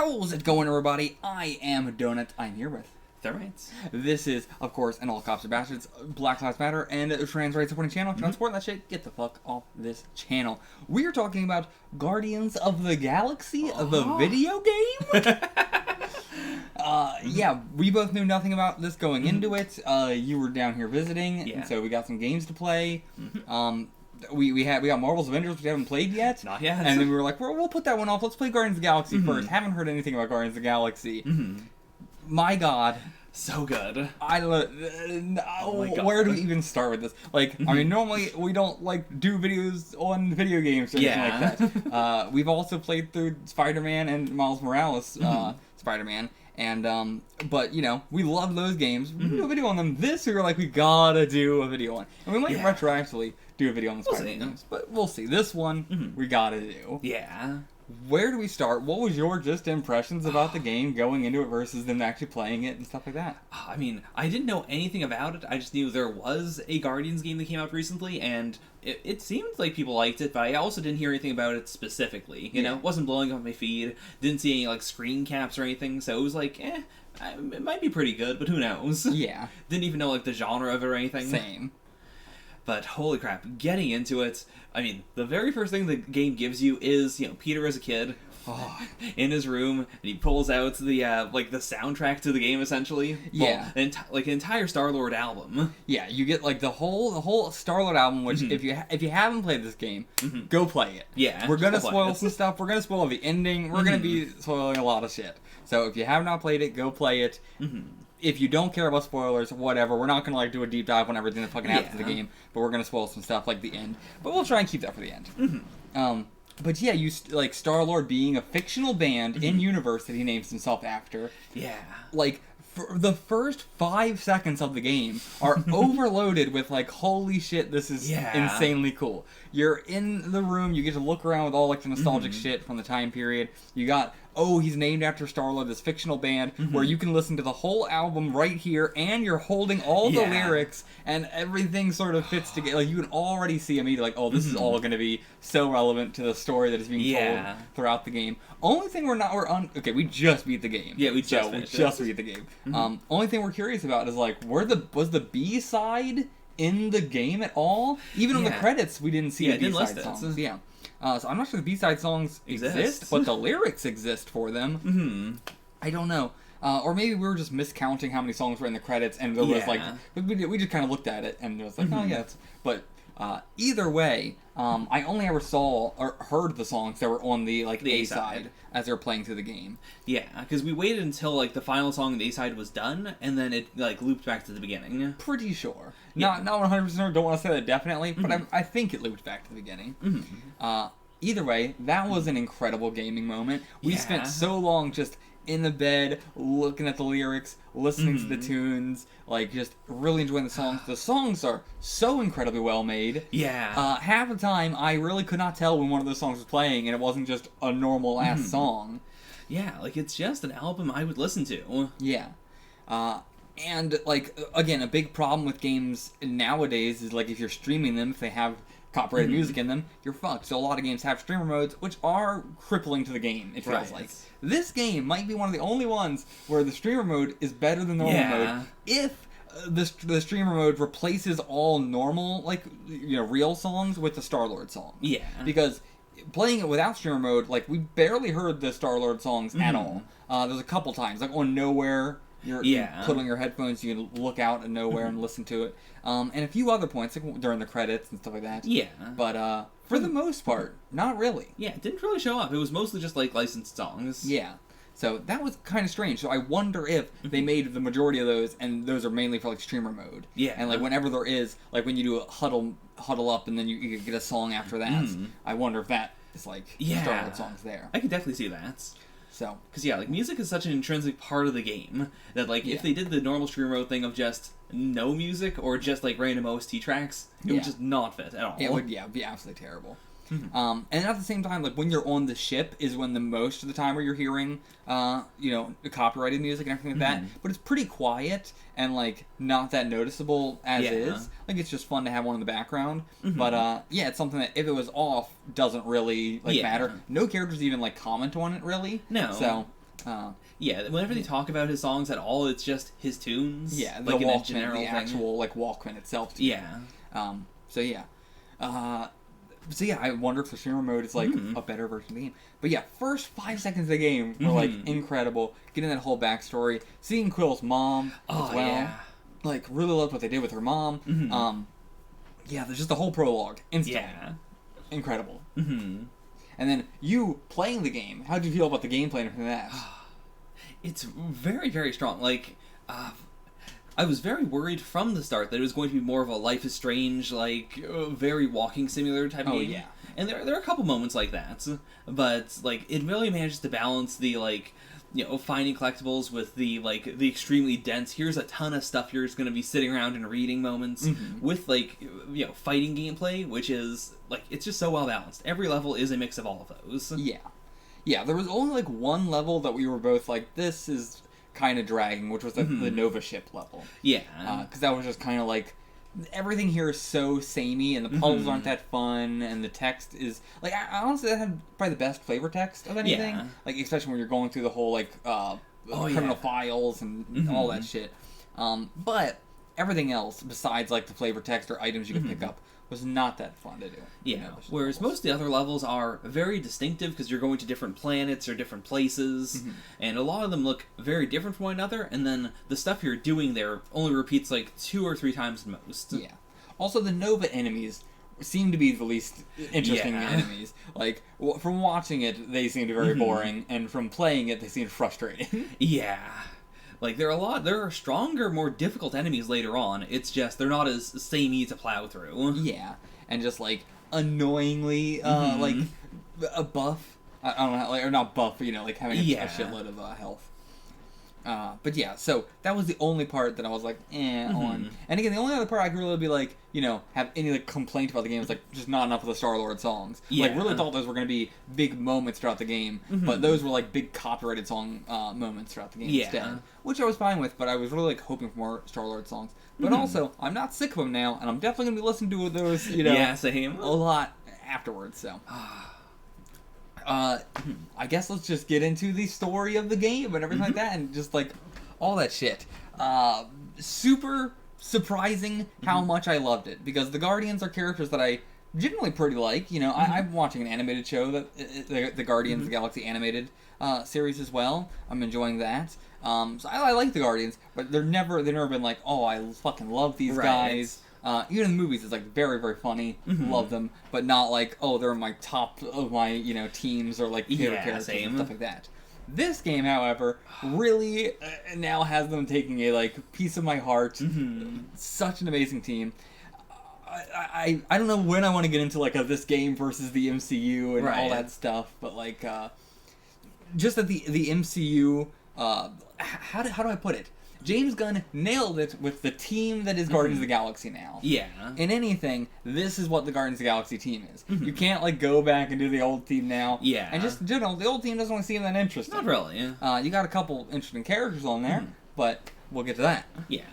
How's it going, everybody? I am Donut. I'm here with Thermites. This is, of course, an All Cops Are Bastards, Black Lives Matter, and trans rights supporting channel. If you're not supporting that shit, get the fuck off this channel. We are talking about Guardians of the Galaxy, the video game? Yeah, we both knew nothing about this going into it. You were down here visiting, and so we got some games to play. We got Marvel's Avengers, which we haven't played yet. Not yet. And then we were like, we'll put that one off. Let's play Guardians of the Galaxy first. Haven't heard anything about Guardians of the Galaxy. My God. So good. Where do we even start with this? Like, I mean, normally we don't, like, do videos on video games or anything like that. We've also played through Spider-Man and Miles Morales Spider-Man. And, but, you know, we love those games. We do a video on them. This, we were like, we gotta do a video on. And we might retroactively do a video on the Spider-Man games. But we'll see. This one, we gotta do. Yeah. Where do we start? What was your just impressions about the game going into it versus them actually playing it and stuff like that? I mean, I didn't know anything about it. I just knew there was a Guardians game that came out recently, and it seemed like people liked it, but I also didn't hear anything about it specifically. You know, it wasn't blowing up my feed. Didn't see any, like, screen caps or anything, so it was like, it might be pretty good, but who knows? Yeah. Didn't even know, like, the genre of it or anything. Same. But holy crap, getting into it, I mean, the very first thing the game gives you is, you know, Peter as a kid in his room, and he pulls out the, like, the soundtrack to the game, essentially. Yeah. Well, like, an entire Star-Lord album. Yeah, you get, like, the whole Star-Lord album, which, if you haven't played this game, go play it. Yeah. We're gonna spoil some stuff. We're gonna spoil the ending. We're gonna be spoiling a lot of shit. So if you have not played it, go play it. If you don't care about spoilers, whatever, we're not going to, like, do a deep dive on everything that fucking happens in the game, but we're going to spoil some stuff, like the end. But we'll try and keep that for the end. But yeah, like, Star-Lord being a fictional band in-universe that he names himself after. Yeah. Like, for the first 5 seconds of the game are overloaded with, like, holy shit, this is insanely cool. You're in the room, you get to look around with all, like, the nostalgic shit from the time period. You got... he's named after Star-Lord, this fictional band, where you can listen to the whole album right here, and you're holding all the lyrics, and everything sort of fits together. Like, you can already see immediately, like, this is all going to be so relevant to the story that is being told throughout the game. Only thing okay, we just beat the game. Yeah, we just beat the game. Only thing we're curious about is, like, was the B-side in the game at all? Even on the credits, we didn't see the B-side songs. Yeah. So I'm not sure the B-side songs exist, but the lyrics exist for them. I don't know. Or maybe we were just miscounting how many songs were in the credits, and there was, like, we just kind of looked at it, and it was like, oh, yeah. But either way, I only ever saw or heard the songs that were on the, like, the A-side as they were playing through the game. Yeah, because we waited until, like, the final song on the A-side was done, and then it, like, looped back to the beginning. Pretty sure. Not 100% sure, don't want to say that definitely, but I think it looped back to the beginning. Either way, that was an incredible gaming moment. We spent so long just in the bed, looking at the lyrics, listening to the tunes, like, just really enjoying the songs. The songs are so incredibly well made. Yeah. Half the time, I really could not tell when one of those songs was playing, and it wasn't just a normal-ass song. Yeah, like, it's just an album I would listen to. Yeah. And, like, again, a big problem with games nowadays is, like, if you're streaming them, if they have copyrighted music in them, you're fucked. So a lot of games have streamer modes, which are crippling to the game, it feels like. This game might be one of the only ones where the streamer mode is better than the normal mode if the streamer mode replaces all normal, like, you know, real songs with the Star-Lord song. Yeah. Because playing it without streamer mode, like, we barely heard the Star-Lord songs at all. There's a couple times, like on Nowhere, you put on your headphones, you can look out at Nowhere and listen to it. And a few other points, like during the credits and stuff like that. Yeah. But for the most part, not really. Yeah, it didn't really show up. It was mostly just, like, licensed songs. Yeah. So that was kind of strange. So I wonder if they made the majority of those, and those are mainly for, like, streamer mode. Yeah. And, like, whenever there is, like, when you do a huddle up and then you get a song after that, I wonder if that is, like, Star-Lord songs there. I could definitely see that. So, because like, music is such an intrinsic part of the game that, like, if they did the normal streamer mode thing of just no music or just, like, random OST tracks, it would just not fit at all. It would be absolutely terrible. And at the same time, like, when you're on the ship is when the most of the time where you're hearing, you know, copyrighted music and everything like that. But it's pretty quiet and, like, not that noticeable as is. Like, it's just fun to have one in the background. But, yeah, it's something that if it was off, doesn't really, like, matter. No characters even, like, comment on it, really. No. So, Yeah, whenever they talk about his songs at all, it's just his tunes. Yeah, the like in a Walkman, general the thing. actual like Walkman itself. Too. Yeah. So yeah. So yeah, I wonder if the streamer mode is like a better version of the game. But yeah, first 5 seconds of the game were like incredible. Getting that whole backstory, seeing Quill's mom as well. Yeah. Like really loved what they did with her mom. Yeah, there's just the whole prologue. Instantly. Yeah. Incredible. And then you playing the game. How'd you feel about the gameplay and everything like that? It's very, very strong. Like, I was very worried from the start that it was going to be more of a Life is Strange, like, very walking simulator type of game. Yeah. And there are a couple moments like that. But, like, it really manages to balance the, like, you know, finding collectibles with the, like, the extremely dense, here's a ton of stuff you're just going to be sitting around and reading moments, with, like, you know, fighting gameplay, which is, like, it's just so well balanced. Every level is a mix of all of those. Yeah. Yeah, there was only, like, one level that we were both like, this is kind of dragging, which was the Nova ship level. Yeah. Because that was just kind of like, everything here is so samey, and the puzzles aren't that fun, and the text is, like, I honestly, that had probably the best flavor text of anything. Yeah. Like, especially when you're going through the whole, like, criminal files and all that shit. But everything else, besides, like, the flavor text or items you can pick up, was not that fun to do. Yeah, whereas most of the other levels are very distinctive because you're going to different planets or different places, and a lot of them look very different from one another, and then the stuff you're doing there only repeats like 2 or 3 times at most. Yeah. Also, the Nova enemies seem to be the least interesting enemies. Like, from watching it, they seemed very boring, and from playing it, they seemed frustrating. Yeah. Like, there are stronger, more difficult enemies later on. It's just, they're not as samey to plow through. Yeah. And just, like, annoyingly, like, a buff. I don't know, like, or not buff, but, you know, like, having a shitload of health. But yeah, so that was the only part that I was like, on. And again, the only other part I could really be like, you know, have any like complaint about the game is like just not enough of the Star-Lord songs. Yeah. Like, really thought those were going to be big moments throughout the game, but those were like big copyrighted song moments throughout the game instead, which I was fine with. But I was really like hoping for more Star-Lord songs. But also, I'm not sick of them now, and I'm definitely going to be listening to those, you know, same. a lot afterwards. So. I guess let's just get into the story of the game and everything like that, and just like all that shit. Super surprising how much I loved it, because the Guardians are characters that I generally pretty like. You know, I'm watching an animated show that the Guardians of the Galaxy animated series as well. I'm enjoying that. So I like the Guardians, but they've never been like, oh, I fucking love these guys. Even in the movies, it's like very, very funny. Love them, but not like, oh, they're my top of my, you know, teams or like favorite characters and stuff like that. This game, however, really now has them taking a like piece of my heart. Such an amazing team. I don't know when I want to get into like this game versus the MCU and all that stuff, but like just that the MCU. How do I put it? James Gunn nailed it with the team that is Guardians of the Galaxy now. Yeah. In anything, this is what the Guardians of the Galaxy team is. You can't, like, go back and do the old team now. Yeah. And just in general, the old team doesn't really seem that interesting. Not really, You got a couple interesting characters on there, but we'll get to that. Yeah.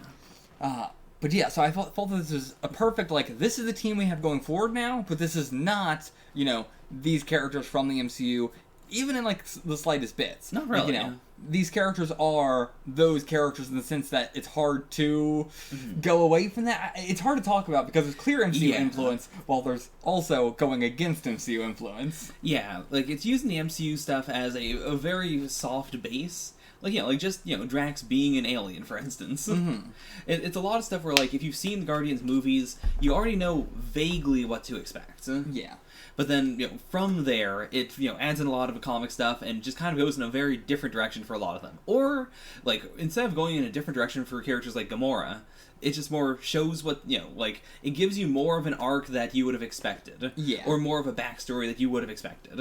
But yeah, so I thought that this was a perfect, like, this is the team we have going forward now, but this is not, you know, these characters from the MCU, even in, like, the slightest bits. Not really, like, you know, these characters are those characters in the sense that it's hard to go away from that. It's hard to talk about because there's clear MCU influence, while there's also going against MCU influence. Yeah, like, it's using the MCU stuff as a very soft base. Like, yeah, like just, you know, Drax being an alien, for instance. It's a lot of stuff where, like, if you've seen the Guardians movies, you already know vaguely what to expect. Yeah. But then, you know, from there, it, you know, adds in a lot of comic stuff and just kind of goes in a very different direction for a lot of them. Or, like, instead of going in a different direction for characters like Gamora, it just more shows what, you know, like, it gives you more of an arc that you would have expected. Yeah. Or more of a backstory that you would have expected.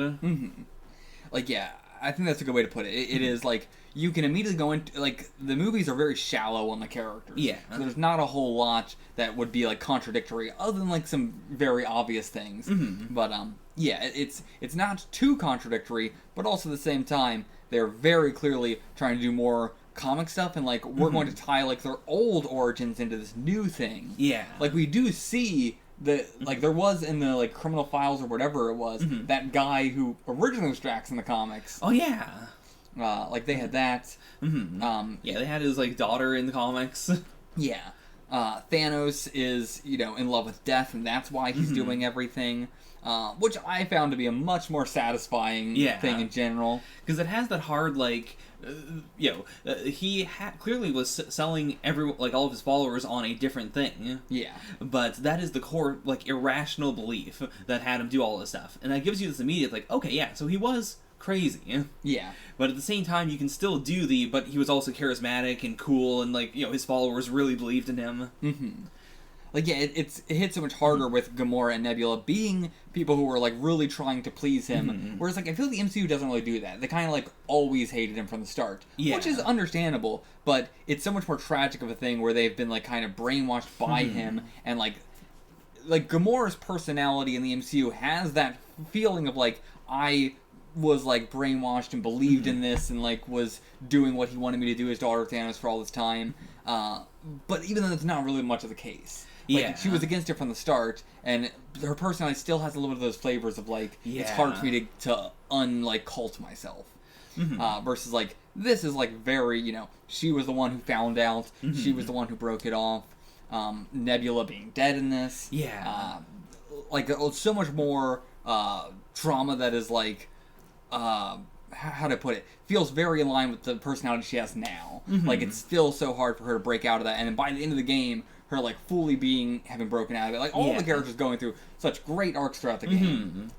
Like, yeah, I think that's a good way to put it. It is, like, you can immediately go into, like, the movies are very shallow on the characters. Yeah. So there's not a whole lot that would be, like, contradictory, other than, like, some very obvious things. But, yeah, it's not too contradictory, but also at the same time, they're very clearly trying to do more comic stuff, and, like, we're going to tie, like, their old origins into this new thing. Yeah. Like, we do see like, there was in the, like, Criminal Files or whatever it was, that guy who originally was Drax in the comics. Oh, yeah. Like, they had that. Yeah, they had his, like, daughter in the comics. Yeah. Thanos is, in love with death, and that's why he's doing everything. Which I found to be a much more satisfying thing in general. Because it has that hard, like, he clearly was selling all of his followers on a different thing. Yeah. But that is the core, like, irrational belief that had him do all this stuff. And that gives you this immediate, like, okay, yeah, so he was crazy. Yeah. But at the same time, you can still do but he was also charismatic and cool, and, like, his followers really believed in him. Like, yeah, it hits so much harder with Gamora and Nebula being people who were, like, really trying to please him. Whereas, like, I feel the MCU doesn't really do that. They kind of, like, always hated him from the start. Yeah. Which is understandable, but it's so much more tragic of a thing where they've been, like, kind of brainwashed by him, and, like, Gamora's personality in the MCU has that feeling of, like, I was, like, brainwashed and believed in this and, like, was doing what he wanted me to do as daughter of Thanos for all this time. But even though that's not really much of the case. Like, she was against it from the start, and her personality still has a little bit of those flavors of, like, it's hard for me to cult myself. Versus, like, this is, like, very, she was the one who found out, she was the one who broke it off. Nebula being dead in this. Yeah. Like, so much more trauma that is, like, how to put it, feels very in line with the personality she has now. Like, it's still so hard for her to break out of that, and then by the end of the game, her, like, fully having broken out of it. Like, all the characters going through such great arcs throughout the game.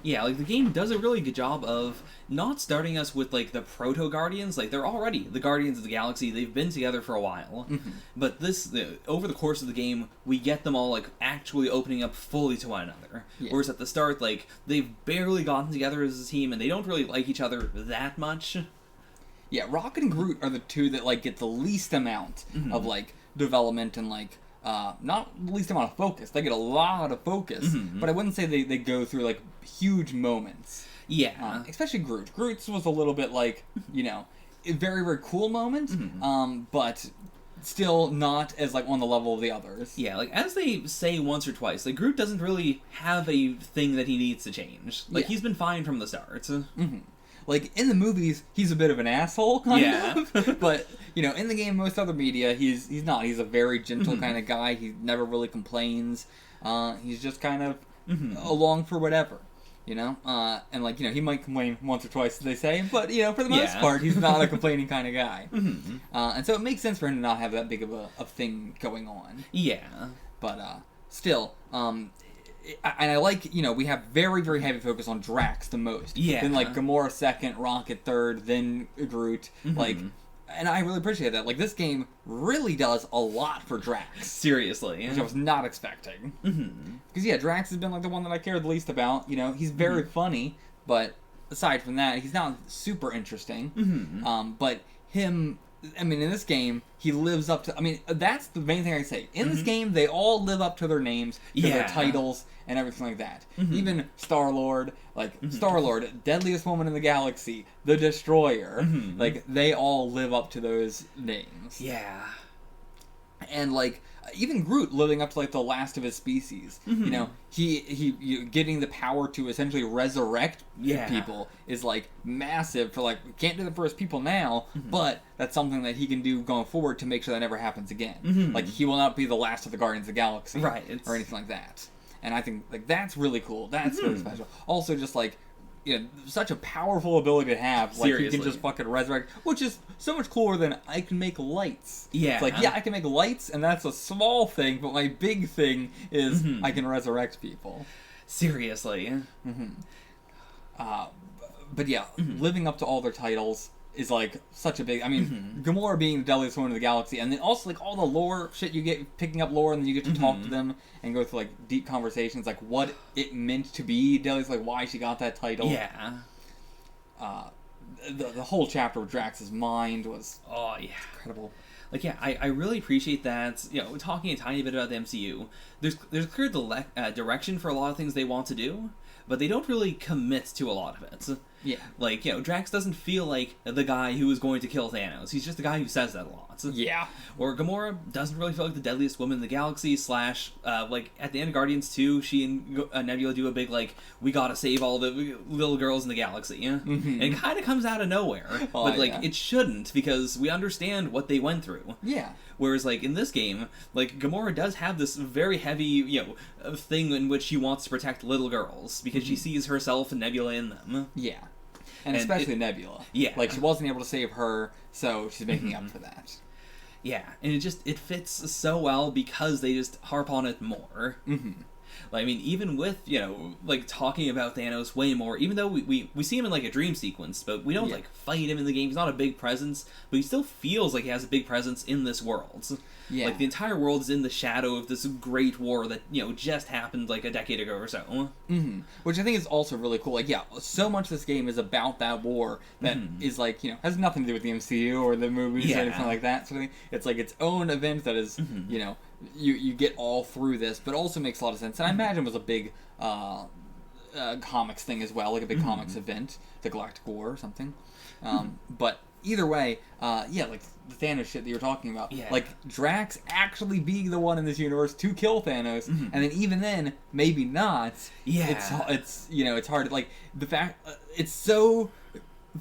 Yeah, like, the game does a really good job of not starting us with, like, the proto-Guardians. Like, they're already the Guardians of the Galaxy. They've been together for a while. But over the course of the game, we get them all, like, actually opening up fully to one another. Whereas at the start, like, they've barely gotten together as a team, and they don't really like each other that much. Yeah, Rocket and Groot are the two that, like, get the least amount of, like, development and, like, not the least amount of focus. They get a lot of focus, but I wouldn't say they go through, like, huge moments. Yeah. Especially Groot. Groot's was a little bit, like, a very, very cool moment, but still not as, like, on the level of the others. Yeah, like, as they say once or twice, like, Groot doesn't really have a thing that he needs to change. Like, he's been fine from the start. Like, in the movies, he's a bit of an asshole, kind of. But, in the game, most other media, he's not. He's a very gentle kind of guy. He never really complains. He's just kind of along for whatever, And, like, he might complain once or twice, as they say. But, for the most part, he's not a complaining kind of guy. And so it makes sense for him to not have that big of a thing going on. Yeah. But, still, and I like, we have very, very heavy focus on Drax the most. Yeah. Then, like, Gamora second, Rocket third, then Groot. Like, and I really appreciate that. Like, this game really does a lot for Drax. Seriously. Which I was not expecting. Because, Drax has been, like, the one that I care the least about. He's very funny, but aside from that, he's not super interesting. But him... I mean, in this game, he lives up to... I mean, that's the main thing I say. In this game, they all live up to their names, to their titles, and everything like that. Even Star-Lord, Star-Lord, deadliest woman in the galaxy, the Destroyer. Like, they all live up to those names. Yeah. And, like, even Groot living up to, like, the last of his species. He getting the power to essentially resurrect people is, like, massive for, like, we can't do that for his people now, but that's something that he can do going forward to make sure that never happens again. Like, he will not be the last of the Guardians of the Galaxy. Right. Or anything like that. And I think, like, that's really cool. That's really special. Also, just, like, such a powerful ability to have. Like, Seriously. he can just fucking resurrect, which is so much cooler than I can make lights. Yeah. It's like, I can make lights, and that's a small thing, but my big thing is I can resurrect people. Seriously. But living up to all their titles is, like, such a big... I mean, Gamora being the deadliest woman in the galaxy, and then also, like, all the lore shit you get, picking up lore, and then you get to talk to them and go through, like, deep conversations, like, what it meant to be deadliest, like, why she got that title. Yeah. The whole chapter of Drax's mind was... Oh, yeah. Incredible. Like, I really appreciate that, talking a tiny bit about the MCU, there's clear direction for a lot of things they want to do, but they don't really commit to a lot of it. Yeah. Like, Drax doesn't feel like the guy who is going to kill Thanos. He's just the guy who says that a lot. Yeah. Or Gamora doesn't really feel like the deadliest woman in the galaxy, like, at the end of Guardians 2, she and Nebula do a big, like, we gotta save all the little girls in the galaxy. And it kind of comes out of nowhere. But, like, it shouldn't, because we understand what they went through. Yeah. Whereas, like, in this game, like, Gamora does have this very heavy, thing in which she wants to protect little girls, because she sees herself and Nebula in them. Yeah. And especially Nebula. Yeah. Like, she wasn't able to save her, so she's making up for that. Yeah, and it fits so well because they just harp on it more. Like, I mean, even with, like, talking about Thanos way more, even though we see him in, like, a dream sequence, but we don't, like, fight him in the game. He's not a big presence, but he still feels like he has a big presence in this world. Yeah. Like, the entire world is in the shadow of this great war that, just happened, like, a decade ago or so. Which I think is also really cool. Like, yeah, so much of this game is about that war that is, like, has nothing to do with the MCU or the movies or anything like that. So it's, like, its own event that is, you get all through this, but also makes a lot of sense. And I imagine it was a big comics thing as well, like a big comics event, the Galactic War or something. But either way, like the Thanos shit that you're talking about, like Drax actually being the one in this universe to kill Thanos, and then even then, maybe not. Yeah, it's it's hard. Like the fact, it's so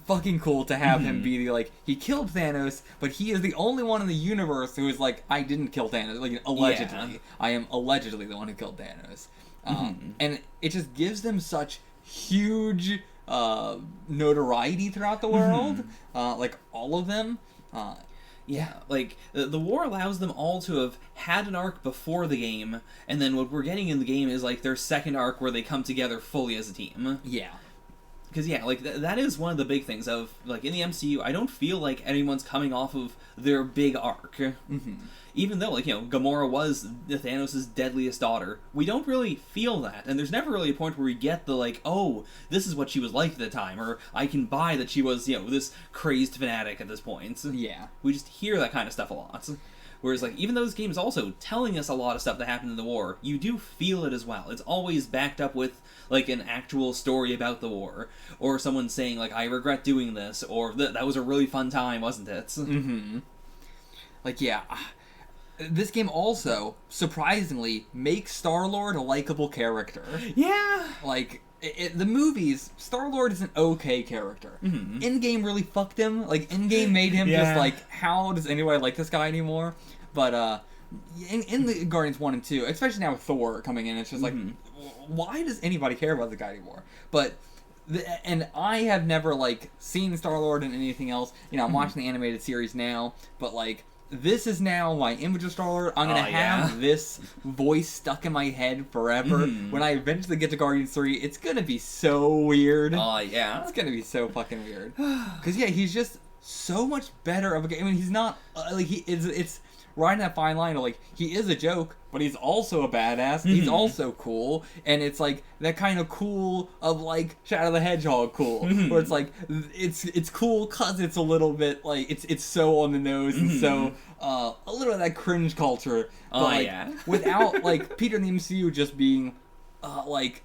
fucking cool to have him be the, like, he killed Thanos, but he is the only one in the universe who is like, I didn't kill Thanos. Like, allegedly, I am allegedly the one who killed Thanos. And it just gives them such huge notoriety throughout the world, like all of them. Like the war allows them all to have had an arc before the game, and then what we're getting in the game is like their second arc where they come together fully as a team. Yeah. Because, like, that is one of the big things of, like, in the MCU, I don't feel like anyone's coming off of their big arc. Even though, like, Gamora was Thanos' deadliest daughter, we don't really feel that. And there's never really a point where we get the, like, oh, this is what she was like at the time, or I can buy that she was, this crazed fanatic at this point. Yeah. We just hear that kind of stuff a lot. Whereas, like, even though this game is also telling us a lot of stuff that happened in the war, you do feel it as well. It's always backed up with, like, an actual story about the war. Or someone saying, like, I regret doing this, or that was a really fun time, wasn't it? Like, yeah. This game also, surprisingly, makes Star-Lord a likable character. Yeah! Like, the movies, Star-Lord is an okay character. In-game really fucked him. Like, in-game made him just like, how does anybody like this guy anymore? But, in the Guardians 1 and 2, especially now with Thor coming in, it's just like, why does anybody care about the guy anymore? But, and I have never, like, seen Star-Lord in anything else. I'm watching the animated series now, but, like, this is now my image of Star-Lord. I'm going to have this voice stuck in my head forever. When I eventually get to Guardians 3, it's going to be so weird. It's going to be so fucking weird. Because, he's just so much better of a game. I mean, he's not, like, it's riding that fine line of, like, he is a joke, but he's also a badass. He's also cool. And it's, like, that kind of cool of, like, Shadow the Hedgehog cool. Where it's, like, it's cool because it's a little bit, like, it's so on the nose and so, a little of that cringe culture. But, like, without, like, Peter in the MCU just being, like,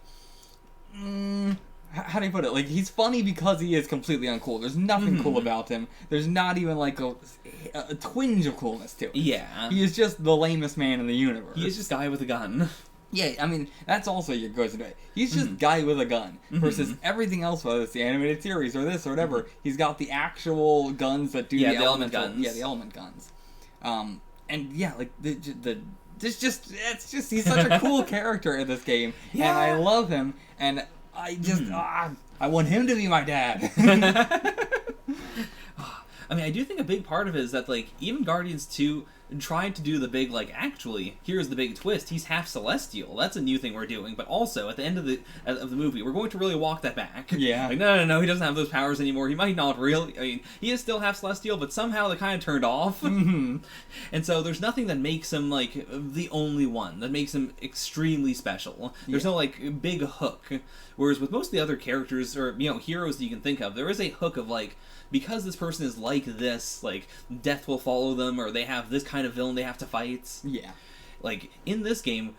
how do you put it? Like, he's funny because he is completely uncool. There's nothing cool about him. There's not even, like, a twinge of coolness to him. Yeah. He is just the lamest man in the universe. He is just guy with a gun. Yeah, I mean, that's also your goes into it. He's just guy with a gun. Versus everything else, whether it's the animated series or this or whatever, he's got the actual guns that do the element guns. Yeah, the element guns. And, yeah, like, he's such a cool character in this game. Yeah. And I love him. And I just, I want him to be my dad. I mean, I do think a big part of it is that, like, even Guardians 2 tried to do the big, like, actually, here's the big twist, he's half Celestial. That's a new thing we're doing. But also, at the end of the movie, we're going to really walk that back. Yeah. Like, no, he doesn't have those powers anymore. He might not really, I mean, he is still half Celestial, but somehow they're kind of turned off. And so there's nothing that makes him, like, the only one, that makes him extremely special. There's no, like, big hook. Whereas with most of the other characters, or, heroes that you can think of, there is a hook of, like, because this person is like this, like, death will follow them, or they have this kind of villain they have to fight. Yeah. like in this game,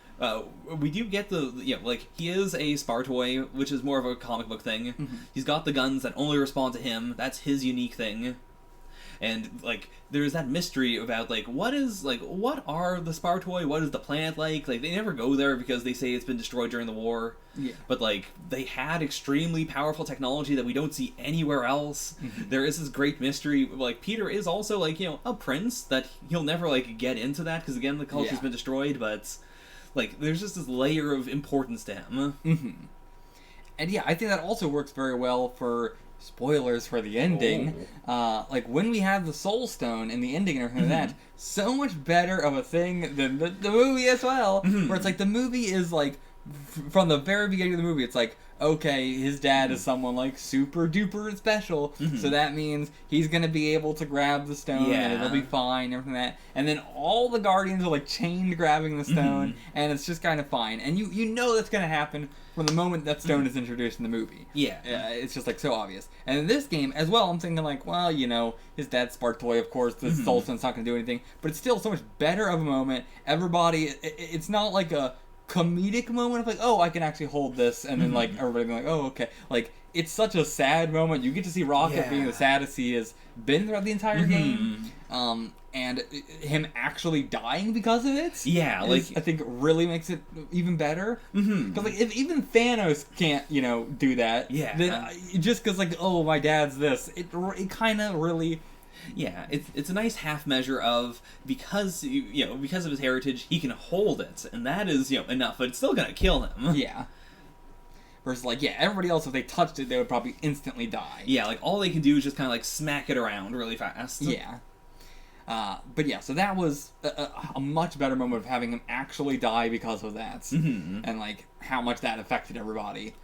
we do get like he is a Spartoy, which is more of a comic book thing. He's got the guns that only respond to him. That's his unique thing. And like there's that mystery about like what are the Spartoi? What is the planet like? Like they never go there because they say it's been destroyed during the war. Yeah. But like they had extremely powerful technology that we don't see anywhere else. There is this great mystery. Like Peter is also like a prince that he'll never like get into that because again the culture's been destroyed. But like there's just this layer of importance to him. And yeah, I think that also works very well for. Spoilers for the ending. Like when we have the Soul Stone and the ending and everything like that, so much better of a thing than the movie as well. Where it's like the movie is like from the very beginning of the movie, it's like okay, his dad is someone like super duper special, so that means he's gonna be able to grab the stone and it'll be fine and everything like that. And then all the Guardians are like chained grabbing the stone, and it's just kind of fine. And you know that's gonna happen from the moment that stone is introduced in the movie. It's just like so obvious. And in this game as well, I'm thinking like, well, his dad's Spartoy, of course, the Soul Stone's not gonna do anything, but it's still so much better of a moment. Everybody, it's not like a comedic moment of like, oh, I can actually hold this, and then like everybody being like, oh, okay. Like it's such a sad moment. You get to see Rocket being the saddest he has been throughout the entire game, and him actually dying because of it. Like I think really makes it even better. Because like if even Thanos can't do that, then just because like, oh, my dad's this, it kind of really. Yeah, it's a nice half measure of because of his heritage he can hold it, and that is enough, but it's still gonna kill him. Versus like everybody else, if they touched it, they would probably instantly die. Like all they can do is just kind of like smack it around really fast. But yeah, so that was a much better moment of having him actually die because of that, and like how much that affected everybody.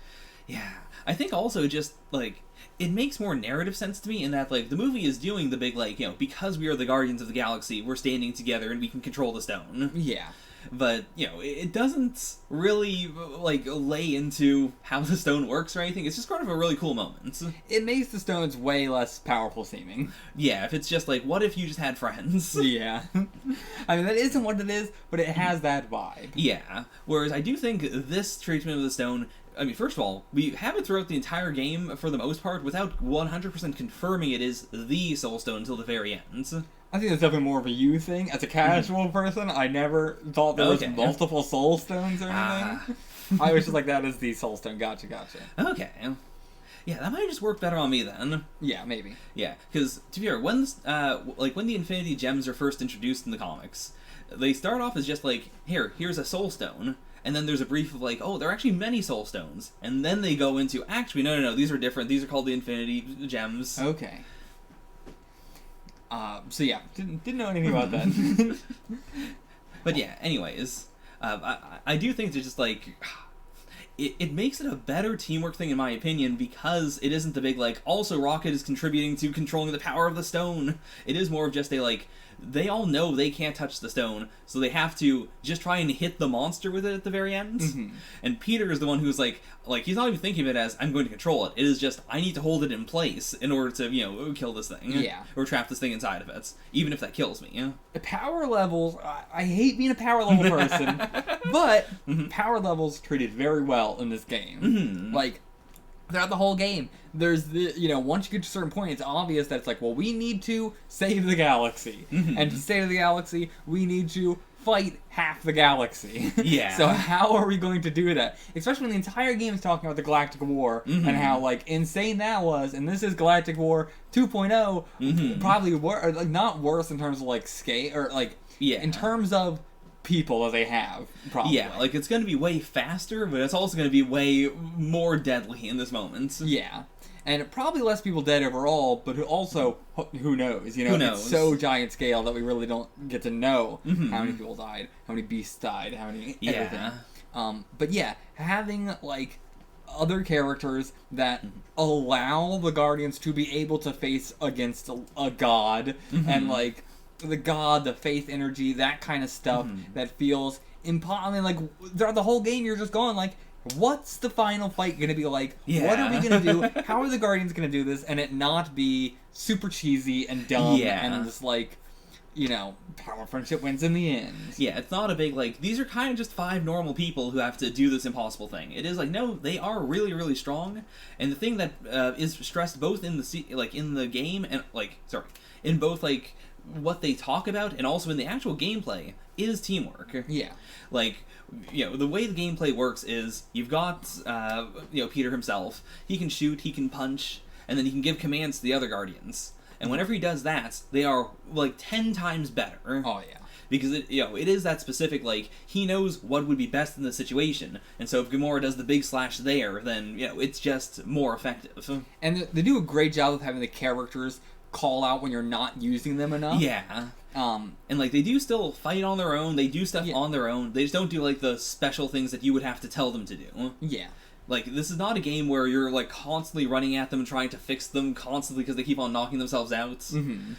I think also just like it makes more narrative sense to me in that like the movie is doing the big like because we are the Guardians of the Galaxy, we're standing together and we can control the stone. But it doesn't really like lay into how the stone works or anything. It's just kind of a really cool moment. It makes the stones way less powerful seeming. If it's just like, what if you just had friends? I mean, that isn't what it is, but it has that vibe. Whereas I do think this treatment of the stone, I mean, first of all, we have it throughout the entire game for the most part without 100% confirming it is the Soul Stone until the very end. I think that's definitely more of a you thing. As a casual person, I never thought there was multiple Soul Stones or anything. I was just like, that is the Soul Stone. Gotcha. Okay. That might have just worked better on me then. Maybe. Because, to be fair, when the Infinity Gems are first introduced in the comics, they start off as just like, here's a Soul Stone. And then there's a brief of like, oh, there are actually many Soul Stones. And then they go into, actually, no, these are different. These are called the Infinity Gems. Okay. So yeah, didn't know anything about that. But anyways, I do think it's just like, it makes it a better teamwork thing in my opinion because it isn't the big like, also Rocket is contributing to controlling the power of the stone. It is more of just a like, they all know they can't touch the stone, so they have to just try and hit the monster with it at the very end. And Peter is the one who's like he's not even thinking of it as, I'm going to control it. It is just, I need to hold it in place in order to, kill this thing. Or trap this thing inside of it, even if that kills me. The power levels, I hate being a power level person, but power levels treated very well in this game. Like, throughout the whole game, there's the, once you get to a certain point, it's obvious that it's like, well, we need to save the galaxy. And to save the galaxy, we need to fight half the galaxy. So how are we going to do that? Especially when the entire game is talking about the Galactic War and how, like, insane that was. And this is Galactic War 2.0, probably not worse in terms of, like, scale, or, like, in terms of people that they have, probably. Like, it's going to be way faster, but it's also going to be way more deadly in this moment. And probably less people dead overall, but also, who knows? Who knows? It's so giant scale that we really don't get to know how many people died, how many beasts died, how many everything. But having, like, other characters that allow the Guardians to be able to face against a god, and, like, the god, the faith energy, that kind of stuff that feels I mean, like, throughout the whole game, you're just going, like, what's the final fight going to be like? What are we going to do? How are the Guardians going to do this? And it not be super cheesy and dumb and just, like, power friendship wins in the end. Yeah, it's not a big, like, these are kind of just 5 normal people who have to do this impossible thing. It is like, no, they are really, really strong, and the thing that is stressed both in the game and, in both, like, what they talk about and also in the actual gameplay is teamwork. Yeah. Like, the way the gameplay works is you've got, Peter himself. He can shoot, he can punch, and then he can give commands to the other Guardians. And whenever he does that, they are, 10 times better. Oh, yeah. Because, it is that specific, he knows what would be best in the situation. And so if Gamora does the big slash there, then, it's just more effective. And they do a great job of having the characters call out when you're not using them enough. Yeah. And, they do still fight on their own, they do stuff on their own, they just don't do, the special things that you would have to tell them to do. Yeah. This is not a game where you're, constantly running at them and trying to fix them constantly because they keep on knocking themselves out. Mm-hmm.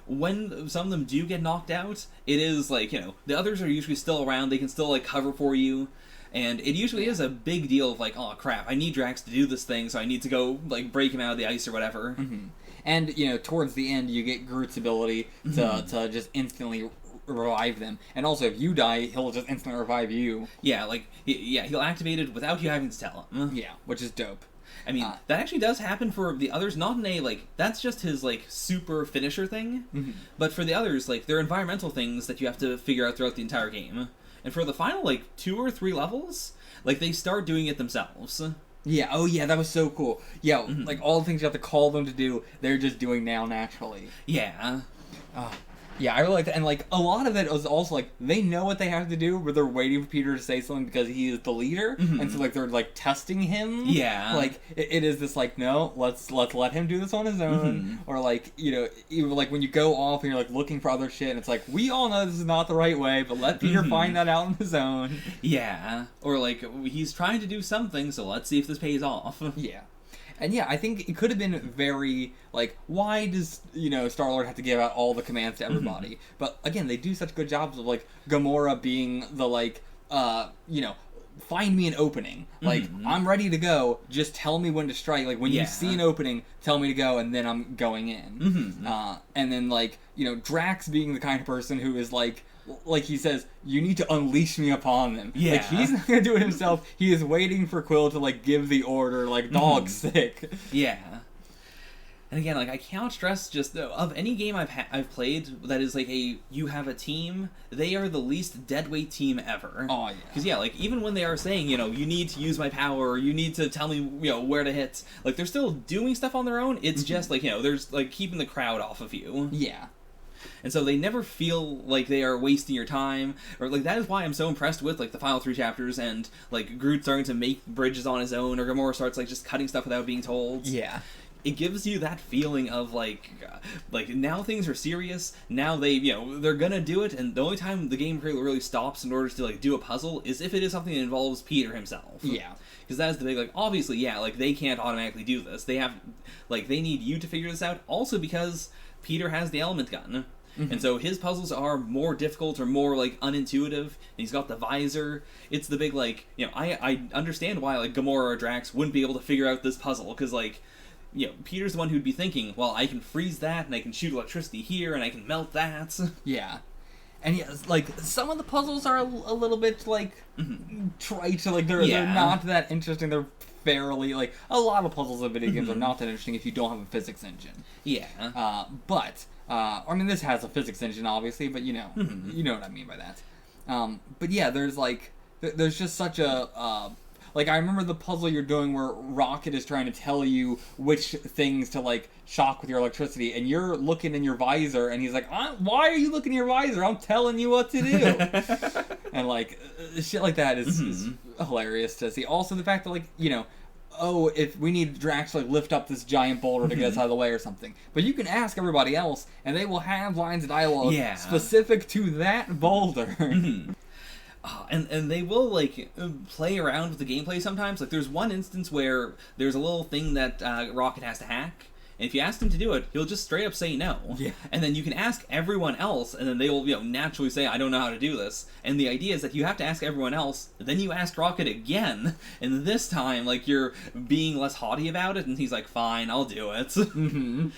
When some of them do get knocked out, it is, the others are usually still around, they can still, cover for you. And it usually is a big deal of, oh, crap, I need Drax to do this thing, so I need to go, break him out of the ice or whatever. Mm-hmm. And, towards the end, you get Groot's ability to just instantly revive them. And also, if you die, he'll just instantly revive you. Yeah, he'll activate it without you having to tell him. Yeah, which is dope. I mean, that actually does happen for the others, not in a, that's just his, super finisher thing. Mm-hmm. But for the others, there are environmental things that you have to figure out throughout the entire game. And for the final, 2 or 3 levels, they start doing it themselves. Yeah, oh yeah, that was so cool. Yeah, all the things you have to call them to do, they're just doing now naturally. Yeah. Yeah, I really like that. And, a lot of it was also, they know what they have to do, but they're waiting for Peter to say something because he is the leader. Mm-hmm. And so, they're, testing him. Yeah. It is this, no, let's let him do this on his own. Mm-hmm. Or, even, when you go off and you're, looking for other shit, and it's we all know this is not the right way, but let Peter find that out on his own. Yeah. Or, he's trying to do something, so let's see if this pays off. Yeah. And yeah, I think it could have been very, why does, Star-Lord have to give out all the commands to everybody? Mm-hmm. But, again, they do such good jobs of, Gamora being the, find me an opening. I'm ready to go, just tell me when to strike. When you see an opening, tell me to go, and then I'm going in. Mm-hmm. And then, Drax being the kind of person who is, he says, you need to unleash me upon them. Yeah. He's not gonna do it himself. He is waiting for Quill to, give the order, dog sick. Yeah. And again, I cannot stress just, of any game I've played that is, you have a team, they are the least deadweight team ever. Oh, yeah. Because, even when they are saying, you need to use my power, or you need to tell me, where to hit, they're still doing stuff on their own. It's just, there's, keeping the crowd off of you. Yeah. And so they never feel like they are wasting your time, or that is why I'm so impressed with the final 3 chapters and Groot starting to make bridges on his own, or Gamora starts just cutting stuff without being told. Yeah. It gives you that feeling of now things are serious. Now they're gonna do it, and the only time the game really stops in order to do a puzzle is if it is something that involves Peter himself. Yeah. Because that is the big obviously they can't automatically do this. They have they need you to figure this out. Also because Peter has the element gun. Mm-hmm. And so his puzzles are more difficult or more unintuitive. And he's got the visor. It's the big I understand why Gamora or Drax wouldn't be able to figure out this puzzle because Peter's the one who'd be thinking, well, I can freeze that and I can shoot electricity here and I can melt that. Yeah. And yeah, some of the puzzles are a little bit trite. They're not that interesting. They're fairly a lot of puzzles in video games are not that interesting if you don't have a physics engine. Yeah. But I mean, this has a physics engine, obviously, but you know what I mean by that. But yeah, there's just such a I remember the puzzle you're doing where Rocket is trying to tell you which things to shock with your electricity, and you're looking in your visor, and he's like, "Why are you looking in your visor? I'm telling you what to do." And shit like that is hilarious to see. Also, the fact that if we need Drax to lift up this giant boulder to get us out of the way or something. But you can ask everybody else, and they will have lines of dialogue specific to that boulder. And they will play around with the gameplay sometimes. There's one instance where there's a little thing that Rocket has to hack, And if you ask him to do it, he'll just straight up say no. Yeah. And then you can ask everyone else, and then they will, naturally say, I don't know how to do this. And the idea is that you have to ask everyone else, then you ask Rocket again, and this time, like, you're being less haughty about it, and he's like, fine, I'll do it. Mm-hmm.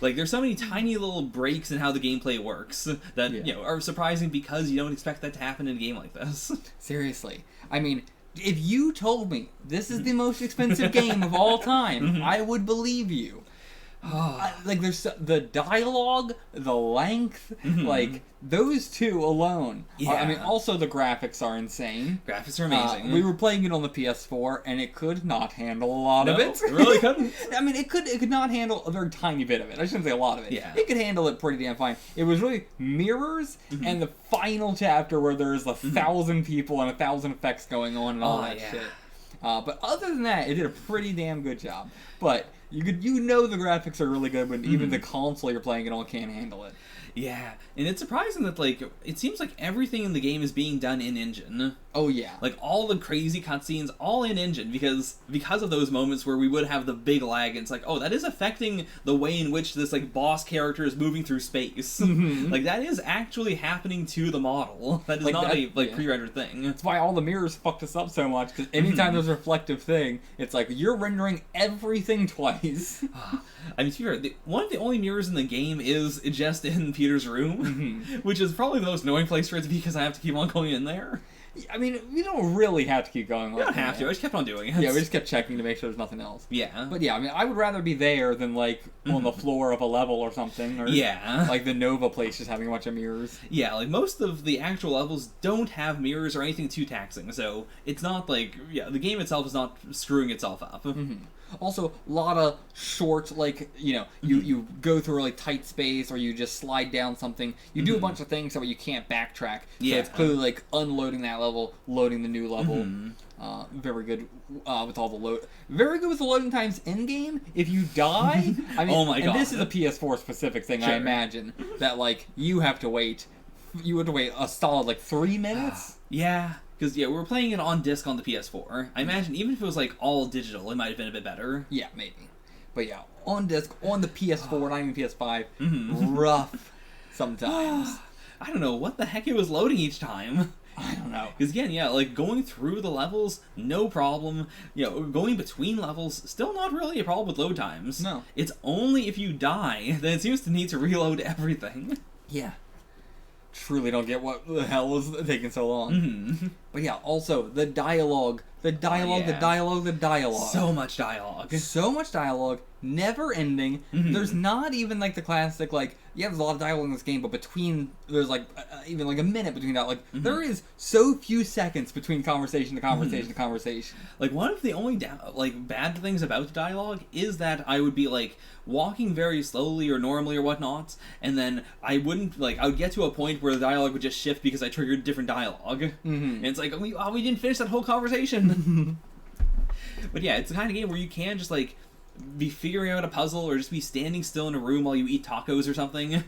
Like, there's so many tiny little breaks in how the gameplay works that, are surprising because you don't expect that to happen in a game like this. Seriously. I mean, if you told me this is the most expensive game of all time, I would believe you. Like, there's the dialogue, the length, like, those two alone. Yeah. I mean, also the graphics are insane. Graphics are amazing. We were playing it on the PS4, and it could not handle a lot of it. It really couldn't. I mean, it could not handle a very tiny bit of it. I shouldn't say a lot of it. Yeah. It could handle it pretty damn fine. It was really mirrors and the final chapter where there's 1,000 people and 1,000 effects going on and all that shit. But other than that, it did a pretty damn good job. But you know the graphics are really good, but even the console you're playing it on can't handle it. Yeah, and it's surprising that, like, it seems like everything in the game is being done in-engine. Oh, yeah. Like, all the crazy cutscenes, all in-engine, because of those moments where we would have the big lag, and it's like, oh, that is affecting the way in which this, like, boss character is moving through space. Like, that is actually happening to the model. That is not a, pre-rendered thing. That's why all the mirrors fucked us up so much, because anytime there's a reflective thing, it's like, you're rendering everything twice. I mean, to be fair, one of the only mirrors in the game is just in Peter's room, which is probably the most annoying place for it to be because I have to keep on going in there. I mean, we don't really have to keep going. You don't have to. I just kept on doing it. Yeah, we just kept checking to make sure there's nothing else. Yeah. But yeah, I mean, I would rather be there than, like, on the floor of a level or something. Or, like, the Nova place just having a bunch of mirrors. Yeah, like, most of the actual levels don't have mirrors or anything too taxing, so it's not like, the game itself is not screwing itself up. Also, a lot of short, like, you go through a really tight space, or you just slide down something. You do a bunch of things so you can't backtrack. So it's clearly, like, unloading that level, loading the new level. Very good with all the load. Very good with the loading times in-game. If you die, I mean, oh my God. And this is a PS4 specific thing, I imagine, that, like, you have to wait a solid, like, 3 minutes? Yeah. Because, we were playing it on disc on the PS4. I imagine even if it was, like, all digital, it might have been a bit better. Yeah, maybe. But yeah, on disc, on the PS4, not even PS5, rough sometimes. I don't know what the heck it was loading each time. I don't know. Because again, like, going through the levels, no problem. Going between levels, still not really a problem with load times. No. It's only if you die that it seems to need to reload everything. Yeah. Truly don't get what the hell was taking so long. But yeah, also, the dialogue. The dialogue. So much dialogue. So much dialogue, never ending. There's not even, like, the classic, like, there's a lot of dialogue in this game, but there's, like, even, like, a minute between that. Like, there is so few seconds between conversation to conversation to conversation. Like, one of the only, bad things about the dialogue is that I would be, like, walking very slowly or normally or whatnot, and then I would get to a point where the dialogue would just shift because I triggered different dialogue. And it's like, we didn't finish that whole conversation. But yeah, it's the kind of game where you can just, like, be figuring out a puzzle or just be standing still in a room while you eat tacos or something.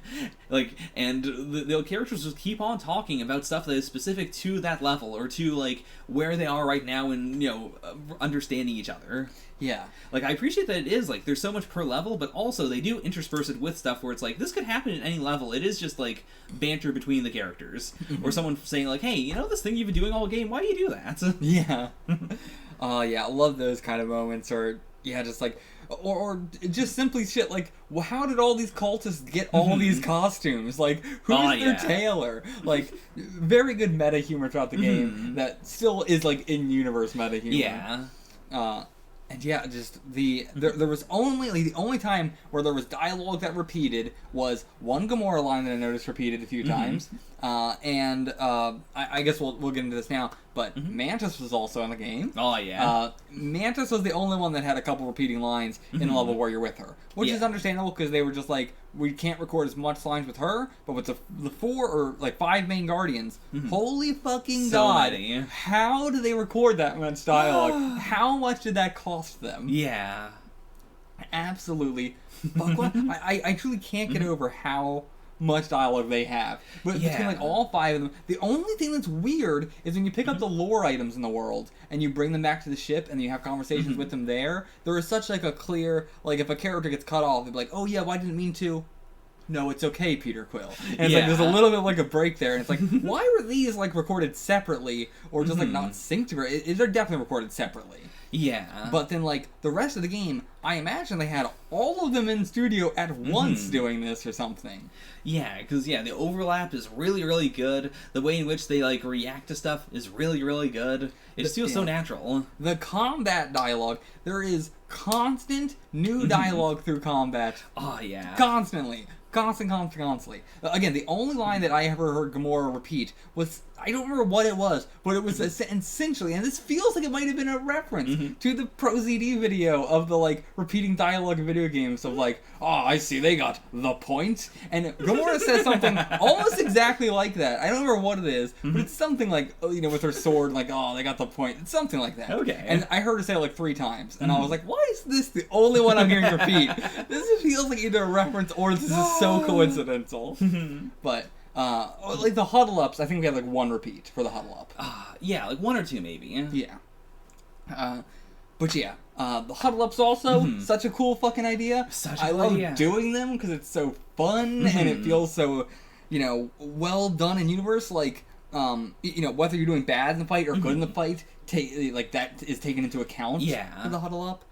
And the characters just keep on talking about stuff that is specific to that level or to, like, where they are right now and, understanding each other. Yeah. Like, I appreciate that it is, like, there's so much per level, but also they do intersperse it with stuff where it's like, this could happen at any level. It is just, like, banter between the characters. Or someone saying, like, hey, this thing you've been doing all game, why do you do that? Yeah. Yeah, I love those kind of moments, or, just, like, or just simply shit like, well, how did all these cultists get all these costumes? Like, who's their tailor? Like, very good meta humor throughout the game that still is, like, in-universe meta humor. Yeah. And yeah, just there was only, like, the only time where there was dialogue that repeated was one Gamora line that I noticed repeated a few times. And I guess we'll get into this now, but Mantis was also in the game. Oh, yeah. Mantis was the only one that had a couple repeating lines in a level where you're with her, which is understandable because they were just like, we can't record as much lines with her, but with the 4 or, like, 5 main Guardians, holy fucking God, many. How do they record that much dialogue? How much did that cost them? Yeah. Absolutely. Fuck what? I truly can't get over how much dialogue they have. But between like all 5 of them, the only thing that's weird is when you pick up the lore items in the world and you bring them back to the ship and you have conversations with them there is such like a clear, like if a character gets cut off, they'd be like, oh yeah, well, I didn't mean to. No, it's okay, Peter Quill. And it's like there's a little bit like a break there, and it's like, why were these like recorded separately or just like not synced together? They're definitely recorded separately. Yeah. But then like the rest of the game, I imagine they had all of them in studio at once doing this or something. Yeah, because the overlap is really, really good. The way in which they like react to stuff is really, really good. It just feels so natural. The combat dialogue, there is constant new dialogue through combat. Oh yeah. Constantly. Constantly. Again, the only line that I ever heard Gamora repeat was, I don't remember what it was, but it was essentially, and this feels like it might have been a reference to the ProZD video of the, like, repeating dialogue in video games of, like, oh, I see, they got the point. And Gamora says something almost exactly like that. I don't remember what it is, but it's something like, you know, with her sword, like, oh, they got the point. It's something like that. Okay. And I heard her say it, like, 3 times, and I was like, why is this the only one I'm hearing repeat? This feels like either a reference or this is so coincidental. But like the huddle ups, I think we had like 1 repeat for the huddle up. Yeah, like 1 or 2 maybe. Yeah. But yeah, the huddle ups also such a cool fucking idea. I love doing them because it's so fun and it feels so, you know, well done in universe. Like, you know, whether you're doing bad in the fight or good in the fight, like that is taken into account. For the huddle up.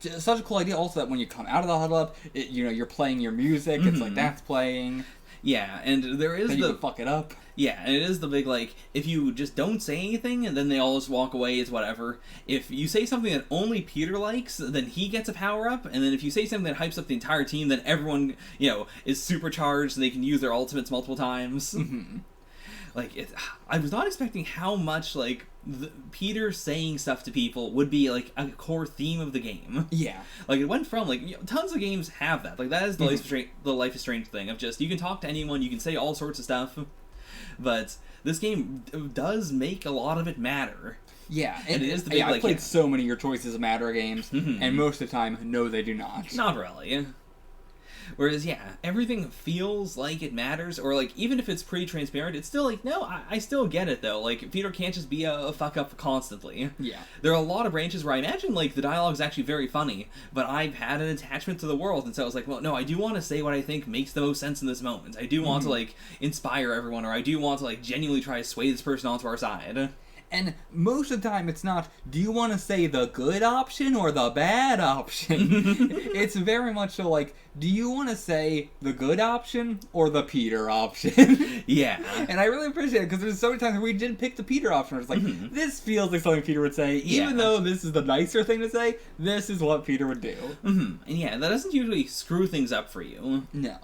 Such a cool idea also that when you come out of the huddle up, you know, you're playing your music, it's like that's playing. Yeah, and there is then you can fuck it up. Yeah, and it is the big, like, if you just don't say anything and then they all just walk away, it's whatever. If you say something that only Peter likes, then he gets a power-up, and then if you say something that hypes up the entire team, then everyone, you know, is supercharged and they can use their ultimates multiple times. Like, I was not expecting how much, like, Peter saying stuff to people would be, like, a core theme of the game. Yeah. Like, it went from, like, you know, tons of games have that. Like, that is the Life is Strange thing of just, you can talk to anyone, you can say all sorts of stuff, but this game does make a lot of it matter. Yeah, and it is the big, I've played so many Your Choices Matter games, and most of the time, no, they do not. Not really. Whereas, yeah, everything feels like it matters, or, like, even if it's pretty transparent, it's still, like, no, I still get it, though. Like, Peter can't just be a fuck-up constantly. Yeah. There are a lot of branches where I imagine, like, the dialogue's actually very funny, but I've had an attachment to the world, and so I was like, well, no, I do want to say what I think makes the most sense in this moment. I do want to, like, inspire everyone, or I do want to, like, genuinely try to sway this person onto our side. And most of the time, it's not, do you want to say the good option or the bad option? It's very much so like, do you want to say the good option or the Peter option? Yeah. And I really appreciate it, because there's so many times where we didn't pick the Peter option. It's like, this feels like something Peter would say, even though this is the nicer thing to say, this is what Peter would do. And yeah, that doesn't usually screw things up for you. No.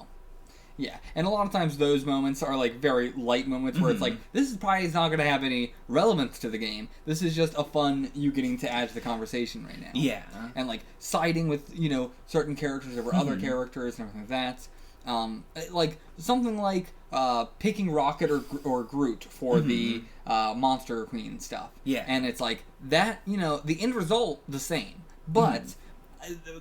Yeah, and a lot of times those moments are like very light moments where it's like, this is probably not going to have any relevance to the game. This is just a fun you getting to add to the conversation right now. Yeah. And like siding with, you know, certain characters over other characters and everything like that. Like something like picking Rocket or Groot for the Monster Queen stuff. Yeah. And it's like that, you know, the end result the same, but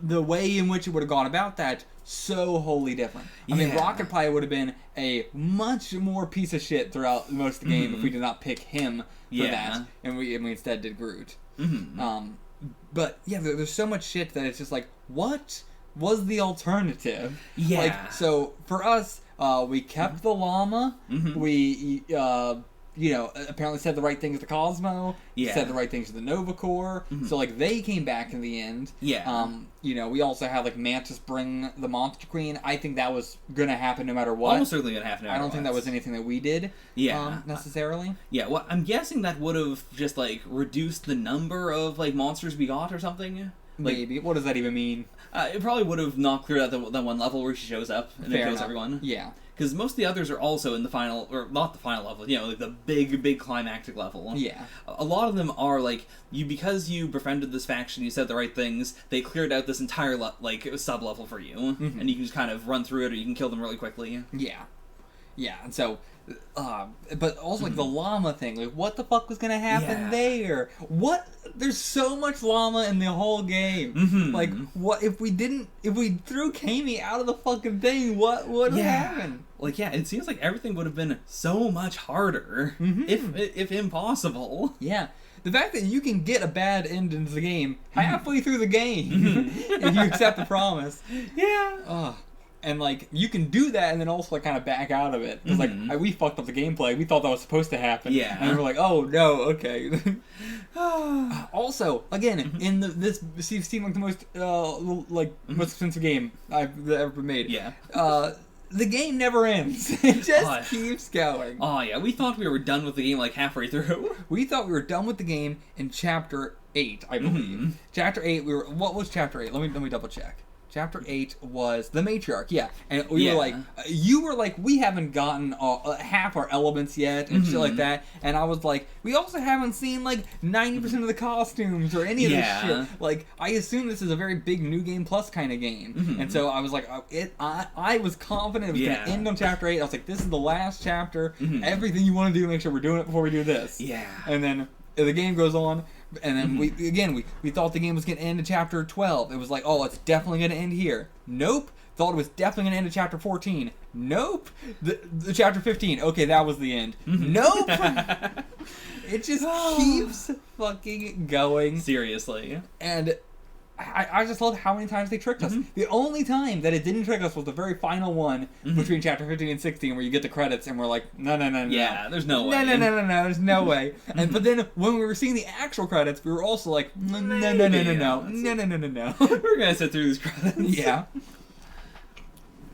the way in which it would have gone about that, so wholly different. I mean, Rocket probably would have been a much more piece of shit throughout most of the game if we did not pick him for that, and we instead did Groot. But yeah, there's so much shit that it's just like, what was the alternative? Yeah. Like, so for us, we kept the llama. We you know, apparently said the right things to Cosmo, said the right things to the Nova Corps, so, like, they came back in the end. Yeah. You know, we also had, like, Mantis bring the Monster Queen. I think that was gonna happen no matter what. Almost certainly gonna happen no matter what. I don't think that was anything that we did, necessarily. Yeah, well, I'm guessing that would have just, like, reduced the number of, like, monsters we got or something. Like, maybe. What does that even mean? It probably would have not cleared out that one level where she shows up and then kills everyone. Yeah. Because most of the others are also in the final, or not the final level, you know, like the big climactic level. Yeah. A lot of them are, like, because you befriended this faction, you said the right things, they cleared out this entire, like, sub-level for you. And you can just kind of run through it, or you can kill them really quickly. Yeah. Yeah, and so, but also like the llama thing, like what the fuck was gonna happen there? What? There's so much llama in the whole game. Like, what if we threw Kami out of the fucking thing? What would happen? Like, yeah, it seems like everything would have been so much harder, if impossible. Yeah. The fact that you can get a bad end into the game halfway through the game if you accept the promise. Yeah. And, like, you can do that and then also, like, kind of back out of it. Because, like, we fucked up the gameplay. We thought that was supposed to happen. Yeah. And we're like, oh, no, okay. Also, again, in this seemed like the most, most expensive game I've ever made. Yeah. The game never ends. It just keeps going. Oh, yeah. We thought we were done with the game, like, halfway through. We thought we were done with the game in Chapter 8, I believe. Chapter 8, what was Chapter 8? Let me double check. Chapter 8 was the matriarch, and we were like, you were like, we haven't gotten half our elements yet, and shit like that, and I was like, we also haven't seen, like, 90% of the costumes, or any of this shit. Like, I assume this is a very big New Game Plus kind of game, and so I was like, I was confident it was going to end on Chapter 8, I was like, this is the last chapter, everything you want to do, make sure we're doing it before we do this. Yeah. And then the game goes on, and then we thought the game was going to end in Chapter 12. It was like, oh, it's definitely going to end here. Nope. Thought it was definitely going to end in Chapter 14. Nope. The Chapter 15. Okay, that was the end. Nope. It just keeps fucking going. Seriously. And I just love how many times they tricked us. The only time that it didn't trick us was the very final one between Chapter 15 and 16 where you get the credits and we're like, no. Yeah, there's no way. No, there's no way. But then when we were seeing the actual credits, we were also like, no. We're gonna sit through these credits. Yeah.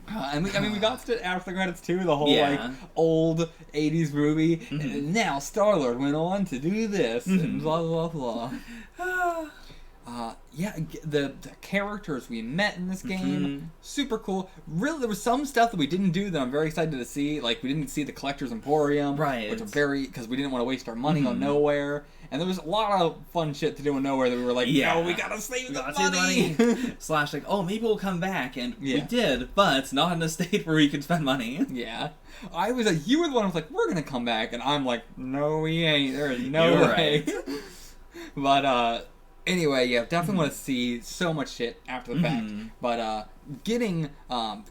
And we got to after the credits too, the whole like old 80s movie. And now Star-Lord went on to do this and blah blah blah. The characters we met in this game, super cool. Really, there was some stuff that we didn't do that I'm very excited to see. Like, we didn't see the Collector's Emporium, which are because we didn't want to waste our money on Nowhere. And there was a lot of fun shit to do in Nowhere that we were like, no, we gotta save the money. Slash, like, oh, maybe we'll come back. And we did, but not in a state where we could spend money. Yeah. I was like, you were the one who was like, we're gonna come back. And I'm like, no, we ain't. There is no way. Right. But, anyway, definitely want to see so much shit after the fact. But getting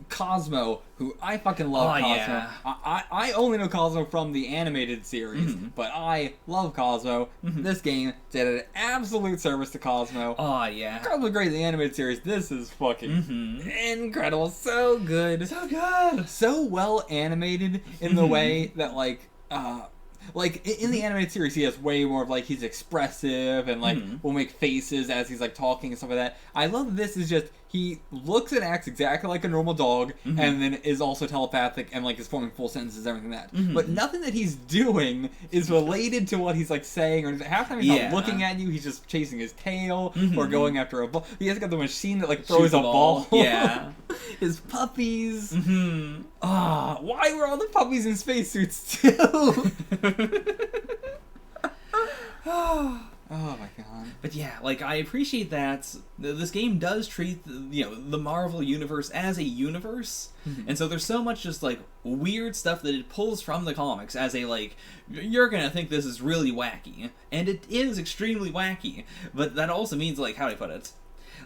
Cosmo, who I fucking love Cosmo. Yeah. I only know Cosmo from the animated series, but I love Cosmo. This game did an absolute service to Cosmo. Oh, yeah. Cosmo's great in the animated series. This is fucking incredible. So good. So good. So well animated in the way that, like in the animated series, he has way more of, like, he's expressive and, like, will make faces as he's, like, talking and stuff like that. I love this is just, he looks and acts exactly like a normal dog and then is also telepathic and, like, is forming full sentences and everything like that. But nothing that he's doing is related to what he's, like, saying, or half the time he's not looking at you, he's just chasing his tail or going after a ball. He has got the machine that, like, throws a ball. Yeah. His puppies. Why were all the puppies in spacesuits too? Oh my god. But yeah, like, I appreciate that this game does treat the Marvel universe as a universe, and so there's so much just, like, weird stuff that it pulls from the comics as a, like, you're gonna think this is really wacky, and it is extremely wacky, but that also means, like, how do I put it?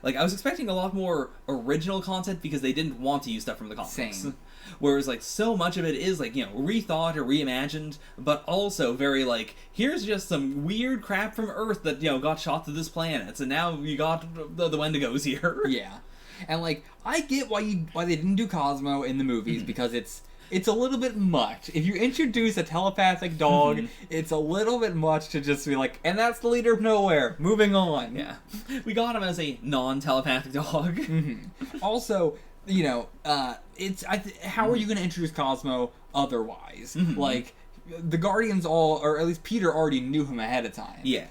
Like, I was expecting a lot more original content because they didn't want to use stuff from the comics. Same. Whereas, like, so much of it is, like, rethought or reimagined, but also very, like, here's just some weird crap from Earth that, got shot to this planet, so now you got the Wendigos here. Yeah. And, like, I get why they didn't do Cosmo in the movies, because it's a little bit much. If you introduce a telepathic dog, it's a little bit much to just be like, and that's the leader of Nowhere. Moving on. Yeah. We got him as a non-telepathic dog. Also, how are you going to introduce Cosmo otherwise? Like, the Guardians or at least Peter already knew him ahead of time. Yeah.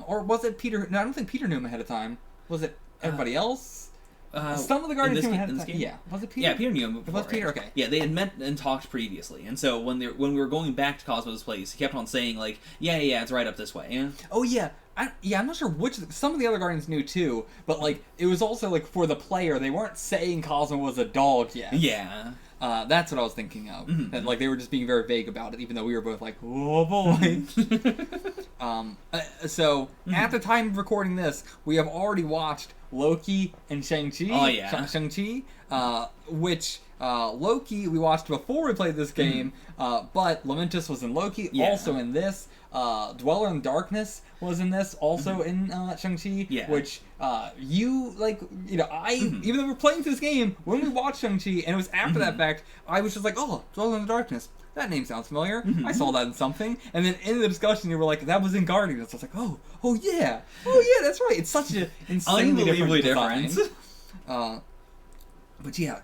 Or was it Peter? No, I don't think Peter knew him ahead of time. Was it everybody else? Some of the Guardians knew him ahead of time. Yeah. Was it Peter? Yeah, Peter knew him before. It was Peter, right? Okay. Yeah, they had met and talked previously, and so when we were going back to Cosmo's place, he kept on saying, like, yeah, it's right up this way. Yeah? Oh, yeah. I'm not sure which. Some of the other Guardians knew too, but, like, it was also, like, for the player, they weren't saying Cosmo was a dog yet. Yeah. That's what I was thinking of. Mm-hmm. That, like, they were just being very vague about it, even though we were both like, oh boy. So, at the time of recording this, we have already watched Loki and Shang-Chi. Oh, yeah. Shang-Chi, which... Loki we watched before we played this game, but Lamentus was in Loki, also in this. Dweller in Darkness was in this, also in Shang-Chi, which even though we're playing this game, when we watched Shang-Chi, and it was after that fact, I was just like, oh, Dweller in the Darkness. That name sounds familiar. I saw that in something. And then in the discussion, you were like, that was in Guardians. I was like, oh yeah, that's right. It's such an insanely unbelievably different. But yeah,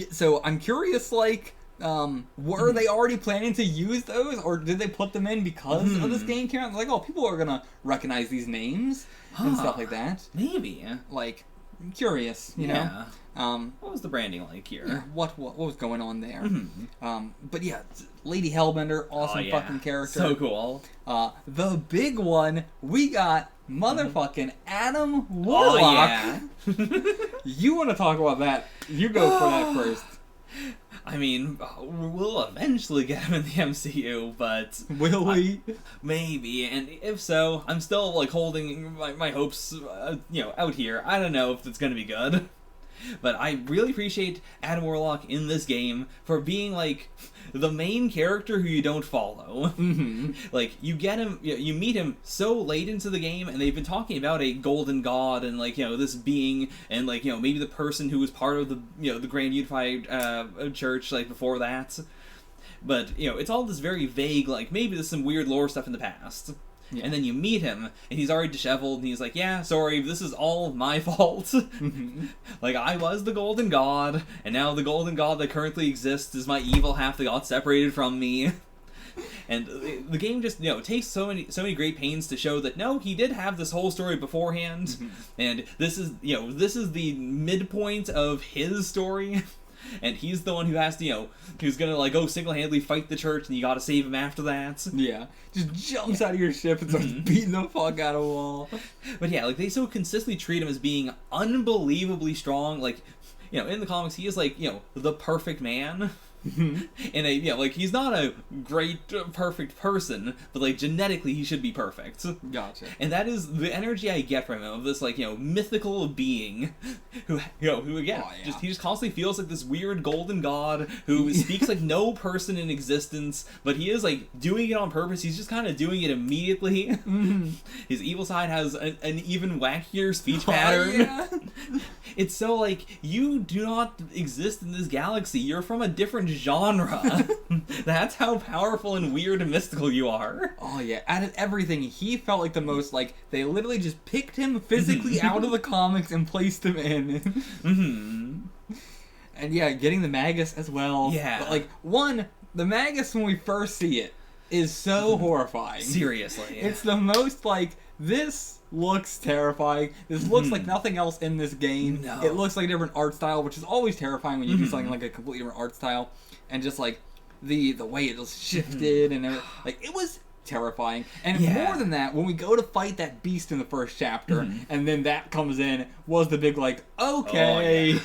so I'm curious, were they already planning to use those, or did they put them in because of this game came out? Like, oh, people are gonna recognize these names and stuff like that. Maybe. Like, I'm curious, you know? What was the branding like here? Yeah, what was going on there? But yeah, Lady Hellbender, awesome fucking character. So cool. The big one, we got motherfucking Adam Warlock. You want to talk about that? You go for that first. I mean, we'll eventually get him in the MCU, but... Will we? Maybe, and if so, I'm still, holding my hopes, out here. I don't know if it's gonna be good. But I really appreciate Adam Warlock in this game for being, the main character who you don't follow. You get him, you meet him so late into the game, and they've been talking about a golden god, and, this being, and, maybe the person who was part of the, the Grand Unified Church, before that. But, it's all this very vague, maybe there's some weird lore stuff in the past. Yeah. And then you meet him, and he's already disheveled, and he's like, yeah, sorry, this is all my fault. I was the Golden God, and now the Golden God that currently exists is my evil half that got separated from me. And the game just, takes so many great pains to show that, no, he did have this whole story beforehand, and this is the midpoint of his story. And he's the one who has to, who's gonna, go single-handedly fight the church, and you gotta save him after that. Yeah. Just jumps out of your ship and starts beating the fuck out of a wall. But yeah, they so consistently treat him as being unbelievably strong. In the comics, he is, the perfect man. And he's not a great, perfect person, but genetically he should be perfect. Gotcha. And that is the energy I get from him, of this mythical being who again, he just constantly feels like this weird golden god who speaks like no person in existence, but he is doing it on purpose. He's just kind of doing it immediately. His evil side has an even wackier speech pattern. It's so you do not exist in this galaxy. You're from a different genre. That's how powerful and weird and mystical you are. Oh yeah, out of everything, he felt like the most they literally just picked him physically out of the comics and placed him in. And yeah, getting the Magus as well. Yeah. But the Magus when we first see it is so horrifying. Seriously. It's the most this looks terrifying. This looks like nothing else in this game. No. It looks like a different art style, which is always terrifying when you do something a completely different art style. And just the way it was shifted and it was terrifying. And more than that, when we go to fight that beast in the first chapter, and then that comes in, was the big okay,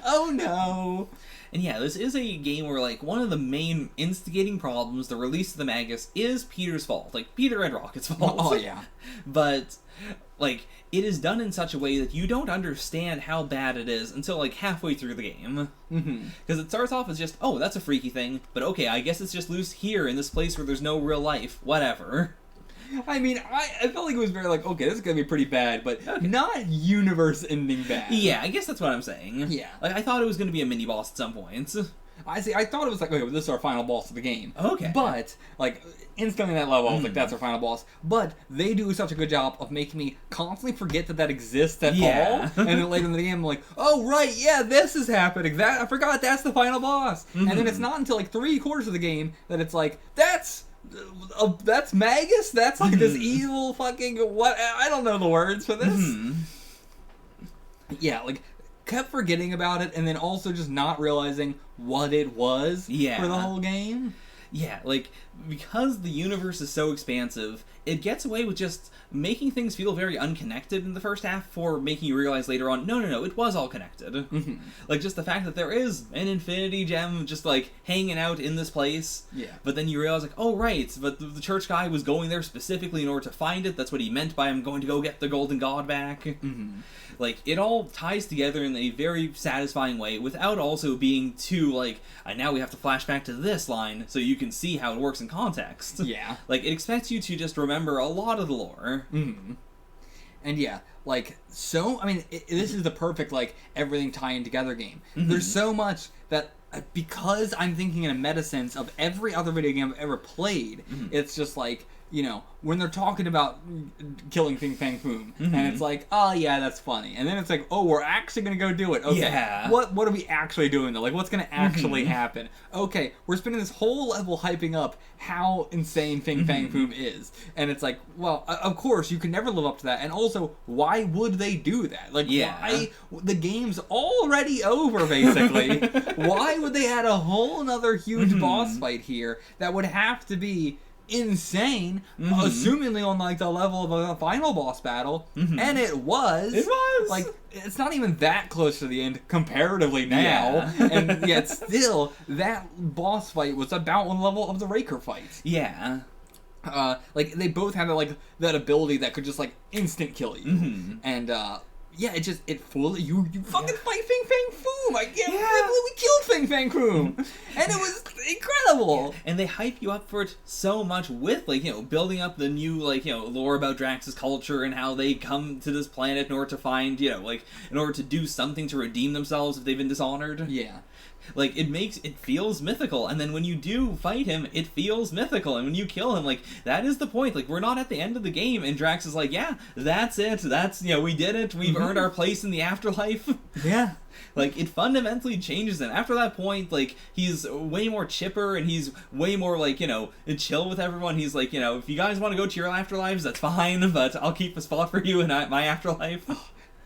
oh no. And yeah, this is a game where, one of the main instigating problems, the release of the Magus, is Peter's fault. Peter and Rocket's fault. Oh, yeah. But, it is done in such a way that you don't understand how bad it is until, halfway through the game. Because it starts off as just, oh, that's a freaky thing, but okay, I guess it's just loose here in this place where there's no real life. Whatever. I mean, I felt like it was very okay, this is gonna be pretty bad, but not universe-ending bad. Yeah, I guess that's what I'm saying. Yeah. I thought it was gonna be a mini-boss at some point. I thought it was okay, well, this is our final boss of the game. Okay. But, instantly that level, I was that's our final boss. But they do such a good job of making me constantly forget that exists at all. And then later in the game, I'm oh, right, yeah, this is happening. I forgot that's the final boss. And then it's not until, 3/4 of the game that it's that's Magus? That's this evil fucking what? I don't know the words for this. Yeah, kept forgetting about it, and then also just not realizing what it was for the whole game. Yeah, like, because the universe is so expansive, it gets away with just making things feel very unconnected in the first half for making you realize later on, no, it was all connected. Mm-hmm. Like, just the fact that there is an infinity gem just, like, hanging out in this place. Yeah. But then you realize, like, oh, right, but the church guy was going there specifically in order to find it. That's what he meant by I'm going to go get the golden god back. Mm-hmm. Like, it all ties together in a very satisfying way without also being too, like, now we have to flash back to this line so you can see how it works in context. Yeah. Like, it expects you to just remember a lot of the lore. Mm-hmm. And yeah, like, so, I mean, this is the perfect, like, everything tying together game. Mm-hmm. There's so much that, because I'm thinking in a meta sense of every other video game I've ever played, Mm-hmm. it's just like, you know, when they're talking about killing Fing Fang Foom, Mm-hmm. and it's like, oh yeah, that's funny. And then it's like, oh, we're actually gonna go do it. Okay, Yeah. what are we actually doing though? Like, what's gonna actually happen? Okay, we're spending this whole level hyping up how insane Fing Fang Foom is. And it's like, well, of course, you can never live up to that. And also, why would they do that? Like, Yeah. why? The game's already over, basically. Why would they add a whole nother huge boss fight here that would have to be insane, assumingly on like the level of a final boss battle, and it was. It was! Like, it's not even that close to the end comparatively now, Yeah. and yet still, that boss fight was about on the level of the Raker fight. Yeah. Like, they both had like that ability that could just like instant kill you, and yeah, it fully you fucking fight Fing Fang Foom. I can't believe we killed Fing Fang Foom, and it was incredible. And they hype you up for it so much with, like, you know, building up the new, like, you know, lore about Drax's culture and how they come to this planet in order to find, you know, like, in order to do something to redeem themselves if they've been dishonored. Yeah. Like, it feels mythical, and then when you do fight him, it feels mythical, and when you kill him, like, that is the point. Like, we're not at the end of the game, and Drax is like, yeah, that's it, that's, you know, we did it, we've earned our place in the afterlife. Yeah. Like, it fundamentally changes him. After that point, like, he's way more chipper, and he's way more, like, you know, chill with everyone. He's like, you know, if you guys want to go to your afterlives, that's fine, but I'll keep a spot for you in my afterlife.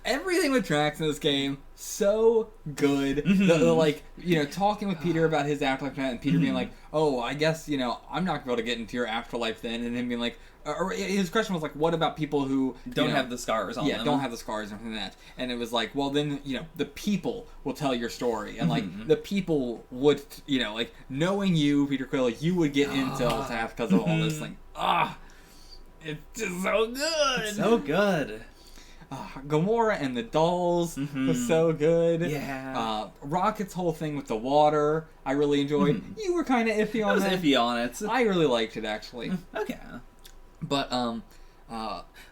Everything with Drax in this game, so good. The, like, you know, talking with Peter about his afterlife, and Peter being like, oh, I guess, you know, I'm not going to be able to get into your afterlife then, and him being like, or his question was like, what about people who don't have the scars on them? Yeah, don't have the scars and everything like that. And it was like, well, then, you know, the people will tell your story. And, like, the people would, you know, like, knowing you, Peter Quill, you would get into Eltath because of all this. Like, it's just so good. It's so good. Gamora and the dolls was so good. Yeah. Rocket's whole thing with the water, I really enjoyed. You were kind of iffy on that. I was iffy on it. I really liked it, actually. Okay. But,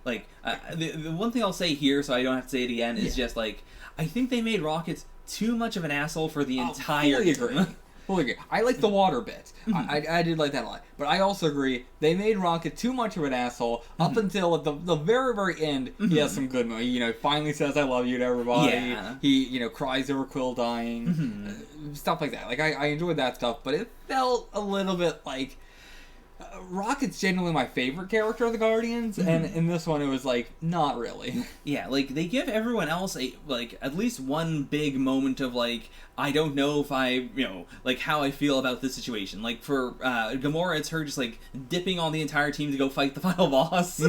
like, the one thing I'll say here, so I don't have to say it again, is just, like, I think they made Rocket too much of an asshole for the entire fully agree. Fully agree. I like the water bit. I did like that a lot. But I also agree, they made Rocket too much of an asshole up until at the very, very end, he has some good moments. You know, he finally says, I love you to everybody. Yeah. He, you know, cries over Quill dying. Stuff like that. Like, I enjoyed that stuff, but it felt a little bit like... Rocket's genuinely my favorite character of the Guardians, and in this one it was like, not really. Yeah, like, they give everyone else at least one big moment of, like, I don't know if I, you know, like, how I feel about this situation. Like, for Gamora, it's her just, like, dipping on the entire team to go fight the final boss.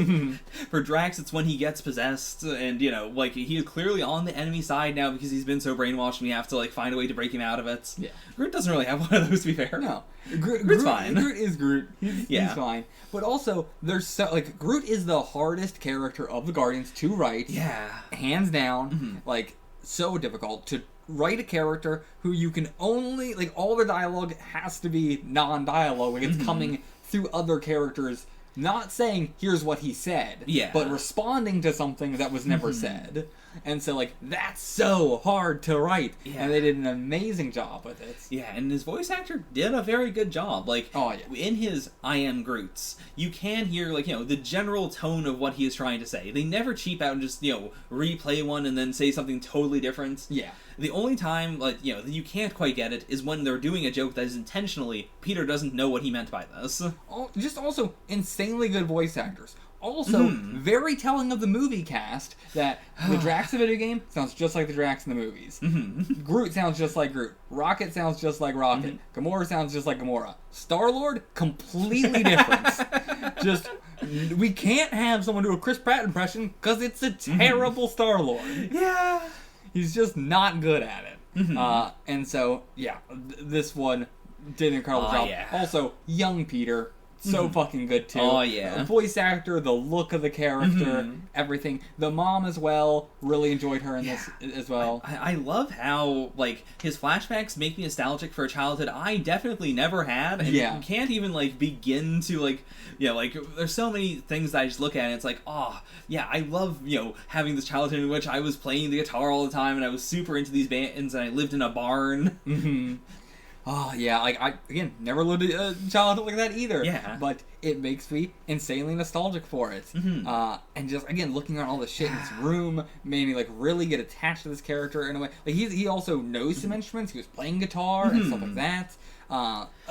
For Drax, it's when he gets possessed, and, you know, like, he is clearly on the enemy side now because he's been so brainwashed, and we have to, like, find a way to break him out of it. Yeah. Groot doesn't really have one of those, to be fair. No. Groot's fine. Groot is Groot. He's fine. But also, there's so, like, Groot is the hardest character of the Guardians to write. Yeah. Hands down. Like, so difficult to write a character who you can only, like, all the dialogue has to be non-dialogue. Like, it's coming through other characters, not saying, here's what he said. Yeah. But responding to something that was never said. And so, like, that's so hard to write. Yeah. And they did an amazing job with it. Yeah, and his voice actor did a very good job. Like, in his I Am Groots, you can hear, like, you know, the general tone of what he is trying to say. They never cheap out and just, you know, replay one and then say something totally different. Yeah. The only time, like, you know, that you can't quite get it is when they're doing a joke that is intentionally, Peter doesn't know what he meant by this. Just also insanely good voice actors. also very telling of the movie cast that the Drax in the video game sounds just like the Drax in the movies. Groot sounds just like Groot. Rocket sounds just like Rocket. Gamora sounds just like Gamora. Star-Lord, completely different. Just, we can't have someone do a Chris Pratt impression because it's a terrible Star-Lord. Yeah. He's just not good at it. And so, yeah, this one did an incredible job. Yeah. Also, young Peter, so fucking good too. Oh, yeah. The voice actor, the look of the character, everything. The mom as well, really enjoyed her in this as well. I love how, like, his flashbacks make me nostalgic for a childhood I definitely never had, and you can't even, like, begin to, like, like, there's so many things that I just look at and it's like, oh, yeah, I love, having this childhood in which I was playing the guitar all the time and I was super into these bands and I lived in a barn. Oh, yeah, like, I, again, never lived a childhood like that either. Yeah. But it makes me insanely nostalgic for it. And just, again, looking around all the shit in this room made me, like, really get attached to this character in a way. Like, he also knows some instruments. He was playing guitar and stuff like that.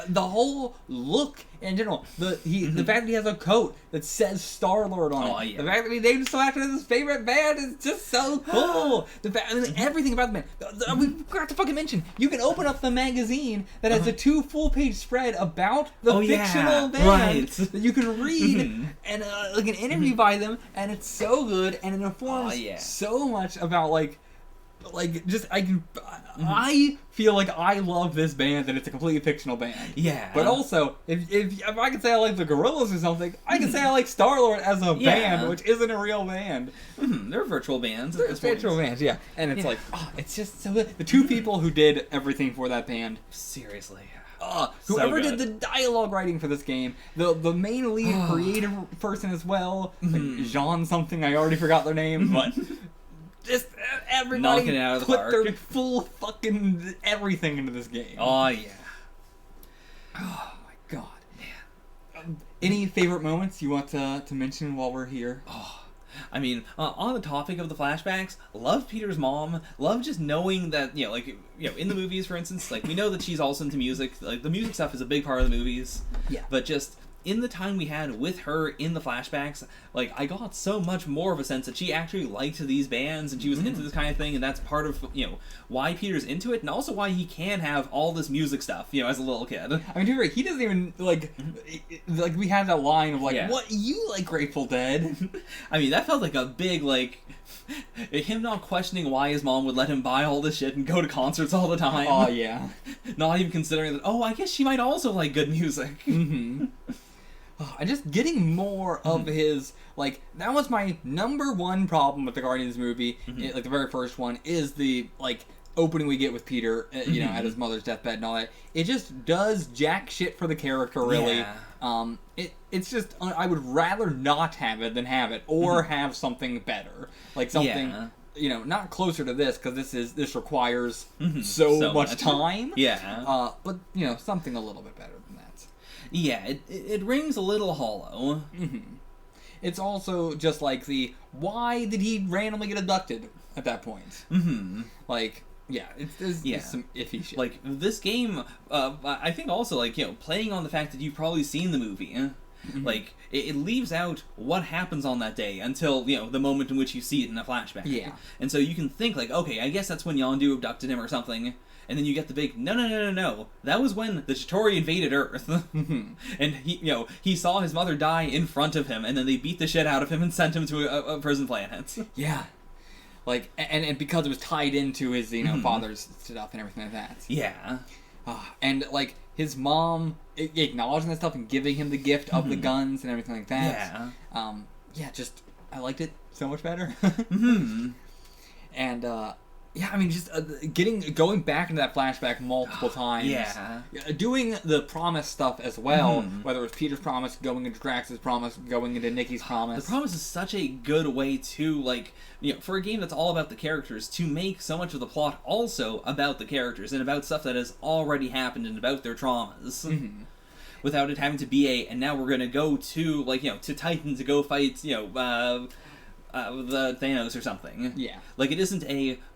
The whole look in general, the fact that he has a coat that says Star-Lord on it, the fact that he named himself after his favorite band is just so cool. The fact, I mean, everything about the band. We forgot to fucking mention, you can open up the magazine that has a 2 full-page spread about the fictional band that you can read and like an interview by them, and it's so good and it informs so much about like just I feel like I love this band and it's a completely fictional band. Yeah. But also, if I can say I like the Gorillaz or something, I can say I like Star-Lord as a band, which isn't a real band. They're virtual bands. They're virtual bands, yeah. And it's like, it's just so good. The 2 people who did everything for that band. Seriously. Whoever did the dialogue writing for this game, the main lead creative person as well, like Jean something, I already forgot their name, but just everybody knocking it out of the put park. their full fucking everything into this game. Oh yeah. Oh my god. Man. Any favorite moments you want to mention while we're here? I mean, on the topic of the flashbacks, love Peter's mom. Love just knowing that, in the movies, for instance, like, we know that she's also into music. Like, the music stuff is a big part of the movies. Yeah. But just in the time we had with her in the flashbacks, like, I got so much more of a sense that she actually liked these bands and she was into this kind of thing, and that's part of, why Peter's into it, and also why he can have all this music stuff, as a little kid. I mean, he doesn't even, like, we had that line of, like, what, you like Grateful Dead? I mean, that felt like a big, like, him not questioning why his mom would let him buy all this shit and go to concerts all the time. Oh, yeah. Not even considering that, I guess she might also like good music. And just getting more of his, like, that was my number 1 problem with the Guardians movie, like the very first one, is the, like, opening we get with Peter, at his mother's deathbed and all that. It just does jack shit for the character, really. Yeah. It's just, I would rather not have it than have it, or have something better. Like, something, not closer to this, because this requires so much time. Yeah. But, something a little bit better than that. Yeah, it rings a little hollow. It's also just like why did he randomly get abducted at that point? Like, it's some iffy shit. Like, this game, I think also, like, playing on the fact that you've probably seen the movie, like, it leaves out what happens on that day until, the moment in which you see it in a flashback. Yeah. And so you can think, like, okay, I guess that's when Yondu abducted him or something. And then you get the big, no. That was when the Chitauri invaded Earth. And he saw his mother die in front of him, and then they beat the shit out of him and sent him to a prison planet. Yeah. Like, and because it was tied into his, father's stuff and everything like that. Yeah. And, like, his mom acknowledging that stuff and giving him the gift of the guns and everything like that. Yeah. I liked it so much better. And, yeah, I mean, just going back into that flashback multiple times. Yeah. Doing the promise stuff as well, whether it was Peter's promise, going into Drax's promise, going into Nikki's promise. The promise is such a good way to, like, for a game that's all about the characters, to make so much of the plot also about the characters and about stuff that has already happened and about their traumas. Without it having to be and now we're going to go to, like, to Titan to go fight, the Thanos or something. Yeah. Like, it isn't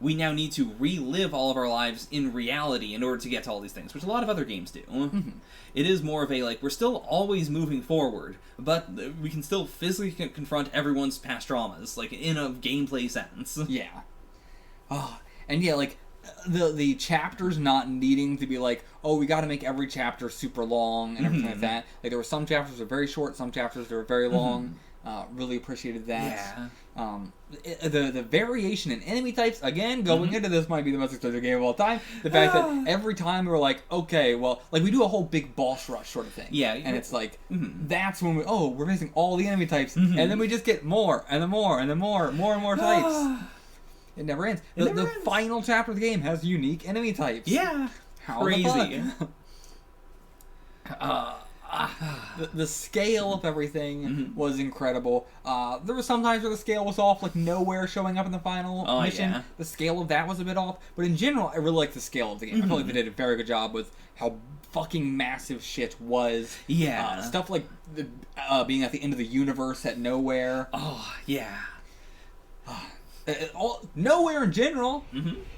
we now need to relive all of our lives in reality in order to get to all these things, which a lot of other games do. Mm-hmm. It is more of we're still always moving forward, but we can still physically confront everyone's past traumas, like, in a gameplay sense. Yeah. Oh, and yeah, like, the chapters not needing to be like, oh, we got to make every chapter super long and everything like that. Like, there were some chapters that were very short, some chapters that were very long. Really appreciated that. Yeah. The variation in enemy types, again, going into this might be the most expensive game of all time. The fact that every time we were like, okay, well, like, we do a whole big boss rush sort of thing. Yeah. And it's like, that's when we're facing all the enemy types, and then we just get more, and then more, and then more and more types. It never ends. The final chapter of the game has unique enemy types. Yeah. How crazy. The scale of everything was incredible. There were some times where the scale was off, like Nowhere showing up in the final mission. Yeah. The scale of that was a bit off, but in general, I really like the scale of the game. I feel like they did a very good job with how fucking massive shit was. Yeah. Stuff like being at the end of the universe at Nowhere. Oh, yeah. Nowhere in general.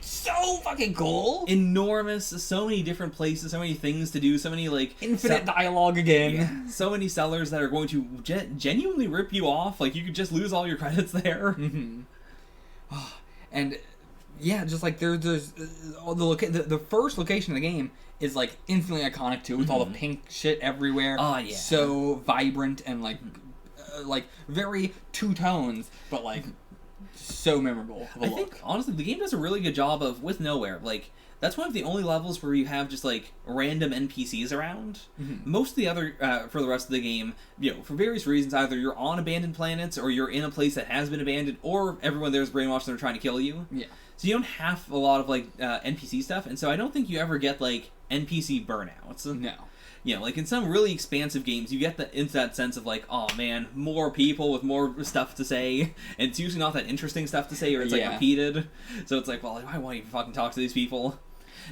So fucking cool. Enormous, so many different places, so many things to do, so many, like... Infinite dialogue again. Yeah, so many sellers that are going to genuinely rip you off. Like, you could just lose all your credits there. And, yeah, just like, there's the first location of the game is, like, instantly iconic, too, with all the pink shit everywhere. Oh, yeah. So vibrant and, like, very two tones, but, like... so memorable. I think, honestly, the game does a really good job of, with Nowhere, like, that's one of the only levels where you have just, like, random NPCs around. Most of the other, for the rest of the game, you know, for various reasons, either you're on abandoned planets, or you're in a place that has been abandoned, or everyone there's brainwashed and they're trying to kill you. Yeah. So you don't have a lot of, like, NPC stuff, and so I don't think you ever get, like, NPC burnouts. No. You know, like, in some really expansive games, you get that sense of, like, oh, man, more people with more stuff to say, and it's usually not that interesting stuff to say, or it's, like, repeated. So it's like, well, why won't you fucking talk to these people?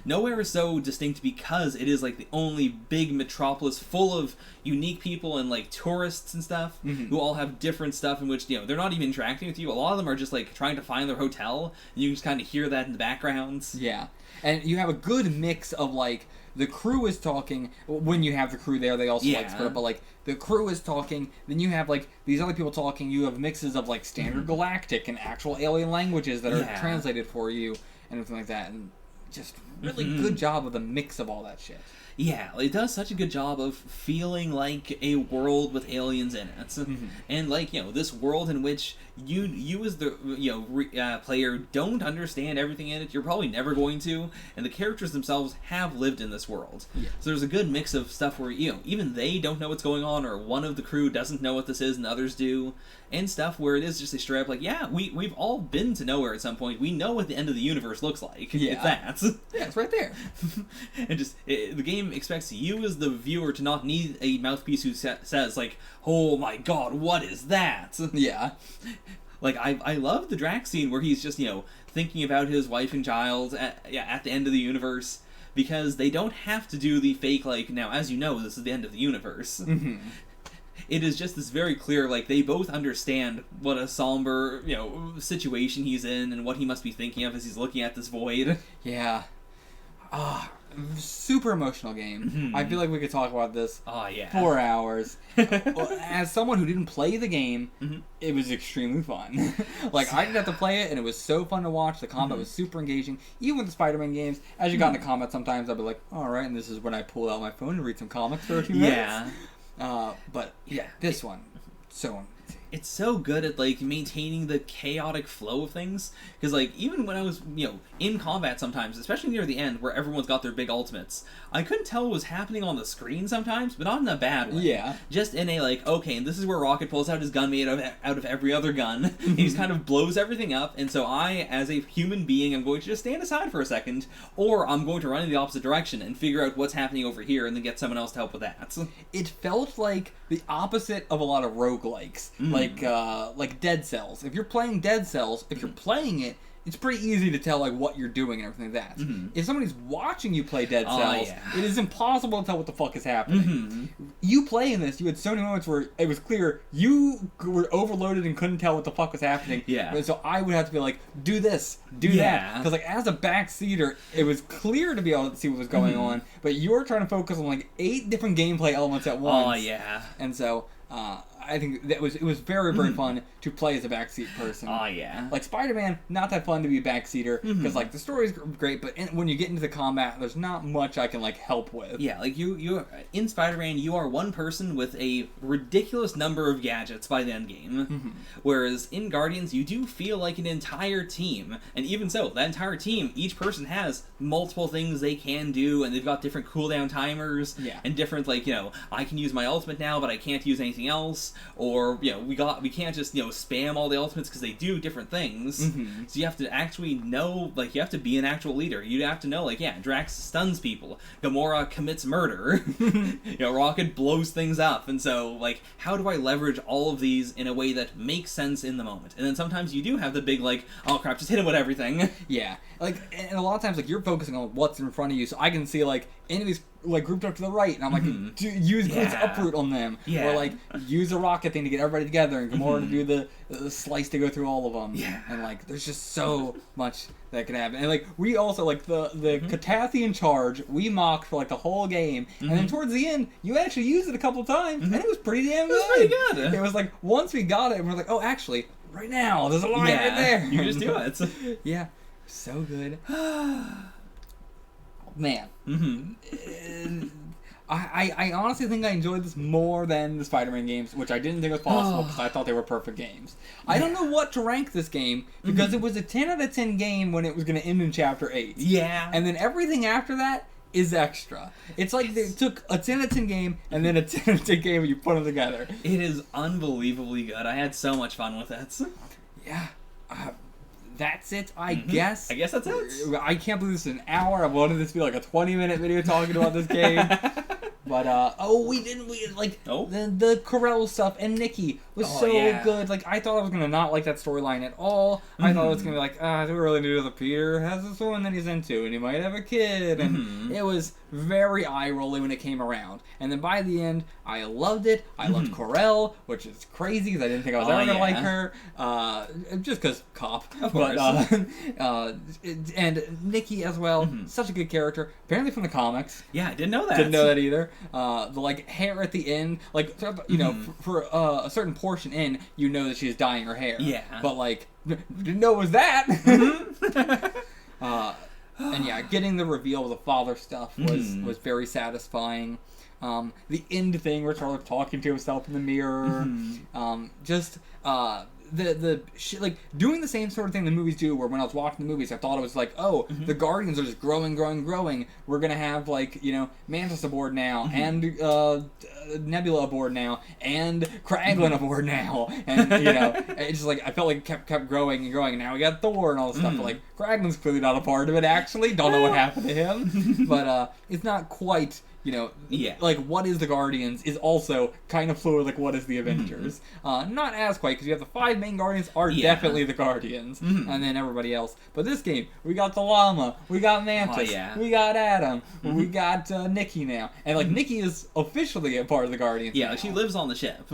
Nowhere is so distinct because it is, like, the only big metropolis full of unique people and, like, tourists and stuff, who all have different stuff in which, you know, they're not even interacting with you. A lot of them are just, like, trying to find their hotel, and you can just kind of hear that in the backgrounds. Yeah. And you have a good mix of, like, the crew is talking. When you have the crew there, they also like split up, but like the crew is talking, then you have like these other people talking. You have mixes of like standard galactic and actual alien languages that are translated for you and everything like that, and just really good job of the mix of all that shit. Yeah, it does such a good job of feeling like a world with aliens in it, and like, you know, this world in which you as the player don't understand everything in it. You're probably never going to, and the characters themselves have lived in this world. Yeah. So there's a good mix of stuff where, you know, even they don't know what's going on, or one of the crew doesn't know what this is and others do, and stuff where it is just a straight up like, yeah, we've all been to Nowhere at some point. We know what the end of the universe looks like. Yeah. It's right there. And just the game expects you as the viewer to not need a mouthpiece who says like, oh my god, what is that? Yeah. Like, I love the Drax scene where he's just, you know, thinking about his wife and child at the end of the universe, because they don't have to do the fake, like, now, as you know, this is the end of the universe. It is just this very clear, like, they both understand what a somber, you know, situation he's in and what he must be thinking of as he's looking at this void. Yeah. Super emotional game. I feel like we could talk about this 4 hours. As someone who didn't play the game, it was extremely fun. Like, I didn't have to play it, and it was so fun to watch. The combat was super engaging. Even with the Spider-Man games, as you got into combat, sometimes I'd be like, alright, and this is when I pull out my phone and read some comics for a few minutes. But yeah, this one, so amazing. It's so good at, like, maintaining the chaotic flow of things. Because, like, even when I was, you know, in combat sometimes, especially near the end, where everyone's got their big ultimates, I couldn't tell what was happening on the screen sometimes, but not in a bad way. Yeah. Just in a, like, okay, and this is where Rocket pulls out his gun made out of every other gun. He just kind of blows everything up, and so I, as a human being, I'm going to just stand aside for a second, or I'm going to run in the opposite direction and figure out what's happening over here, and then get someone else to help with that. It felt like the opposite of a lot of roguelikes. Like Dead Cells. If you're playing Dead Cells, if you're playing it, it's pretty easy to tell like what you're doing and everything like that. If somebody's watching you play Dead Cells, it is impossible to tell what the fuck is happening. You playing this, you had so many moments where it was clear you were overloaded and couldn't tell what the fuck was happening. So I would have to be like, do this, do that. Because like as a backseater, it was clear to be able to see what was going on, but you're trying to focus on like 8 different gameplay elements at once. And so I think it was very, very fun to play as a backseat person. Like Spider-Man, not that fun to be a backseater because like the story's great, but when you get into the combat, there's not much I can like help with. Like you in Spider-Man, you are one person with a ridiculous number of gadgets by the end game, whereas in Guardians, you do feel like an entire team, and even so, that entire team, each person has multiple things they can do, and they've got different cooldown timers, and different like I can use my ultimate now, but I can't use anything else. Or we can't just spam all the ultimates because they do different things. So you have to actually know, like you have to be an actual leader. You have to know, like Drax stuns people, Gamora commits murder, Rocket blows things up, and so like how do I leverage all of these in a way that makes sense in the moment? And then sometimes you do have the big like, oh crap, just hit him with everything. Like and a lot of times like you're focusing on what's in front of you, so I can see like enemies like grouped up to the right, and I'm like, use Groot's uproot on them, or like use a rocket thing to get everybody together, and Gamora to do the slice to go through all of them, and like there's just so much that can happen. And like we also like the Catathian charge we mocked for like the whole game, and then towards the end you actually used it a couple times, and it was pretty damn good. It was pretty good. It was like once we got it, and we're like, oh actually right now there's a line right there. You just do it. So good. Man. I honestly think I enjoyed this more than the Spider-Man games, which I didn't think was possible because I thought they were perfect games. I don't know what to rank this game because it was a 10 out of 10 game when it was going to end in Chapter 8. And then everything after that is extra. It's like they took a 10 out of 10 game and then a 10 out of 10 game and you put them together. It is unbelievably good. I had so much fun with it. That's it, I guess. I guess that's it. I can't believe this is an hour. I wanted this to be like a 20-minute video talking about this game. But, the Corel stuff and Nikki was good. Like, I thought I was going to not like that storyline at all. I thought it was going to be like, too early to do that. Peter has this woman that he's into, and he might have a kid. And it was very eye-rolling when it came around. And then by the end, I loved it. I loved Corel, which is crazy because I didn't think I was ever going to like her. Just because cop. Of course. And Nikki as well. Such a good character. Apparently from the comics. I didn't know that. Didn't know that either. The like hair at the end, like for a certain portion in, you know that she's dyeing her hair. But like didn't know it was that. And getting the reveal of the father stuff was very satisfying. The end thing where Charlotte's talking to himself in the mirror. The shit, like doing the same sort of thing the movies do, where when I was watching the movies I thought it was like, the Guardians are just growing. We're gonna have like Mantis aboard now, and Nebula aboard now, and Kraglin aboard now, and it's just like I felt like it kept growing and growing, and now we got Thor and all this stuff, but like Kraglin's clearly not a part of it actually. Don't know what happened to him. But it's not quite like what is the Guardians is also kind of fluid, like what is the Avengers. Not as quite, because you have the 5 main Guardians are definitely the Guardians, and then everybody else. But this game, we got the Llama, we got Mantis, we got Adam, we got Nikki now. And like Nikki is officially a part of the Guardians now. She lives on the ship.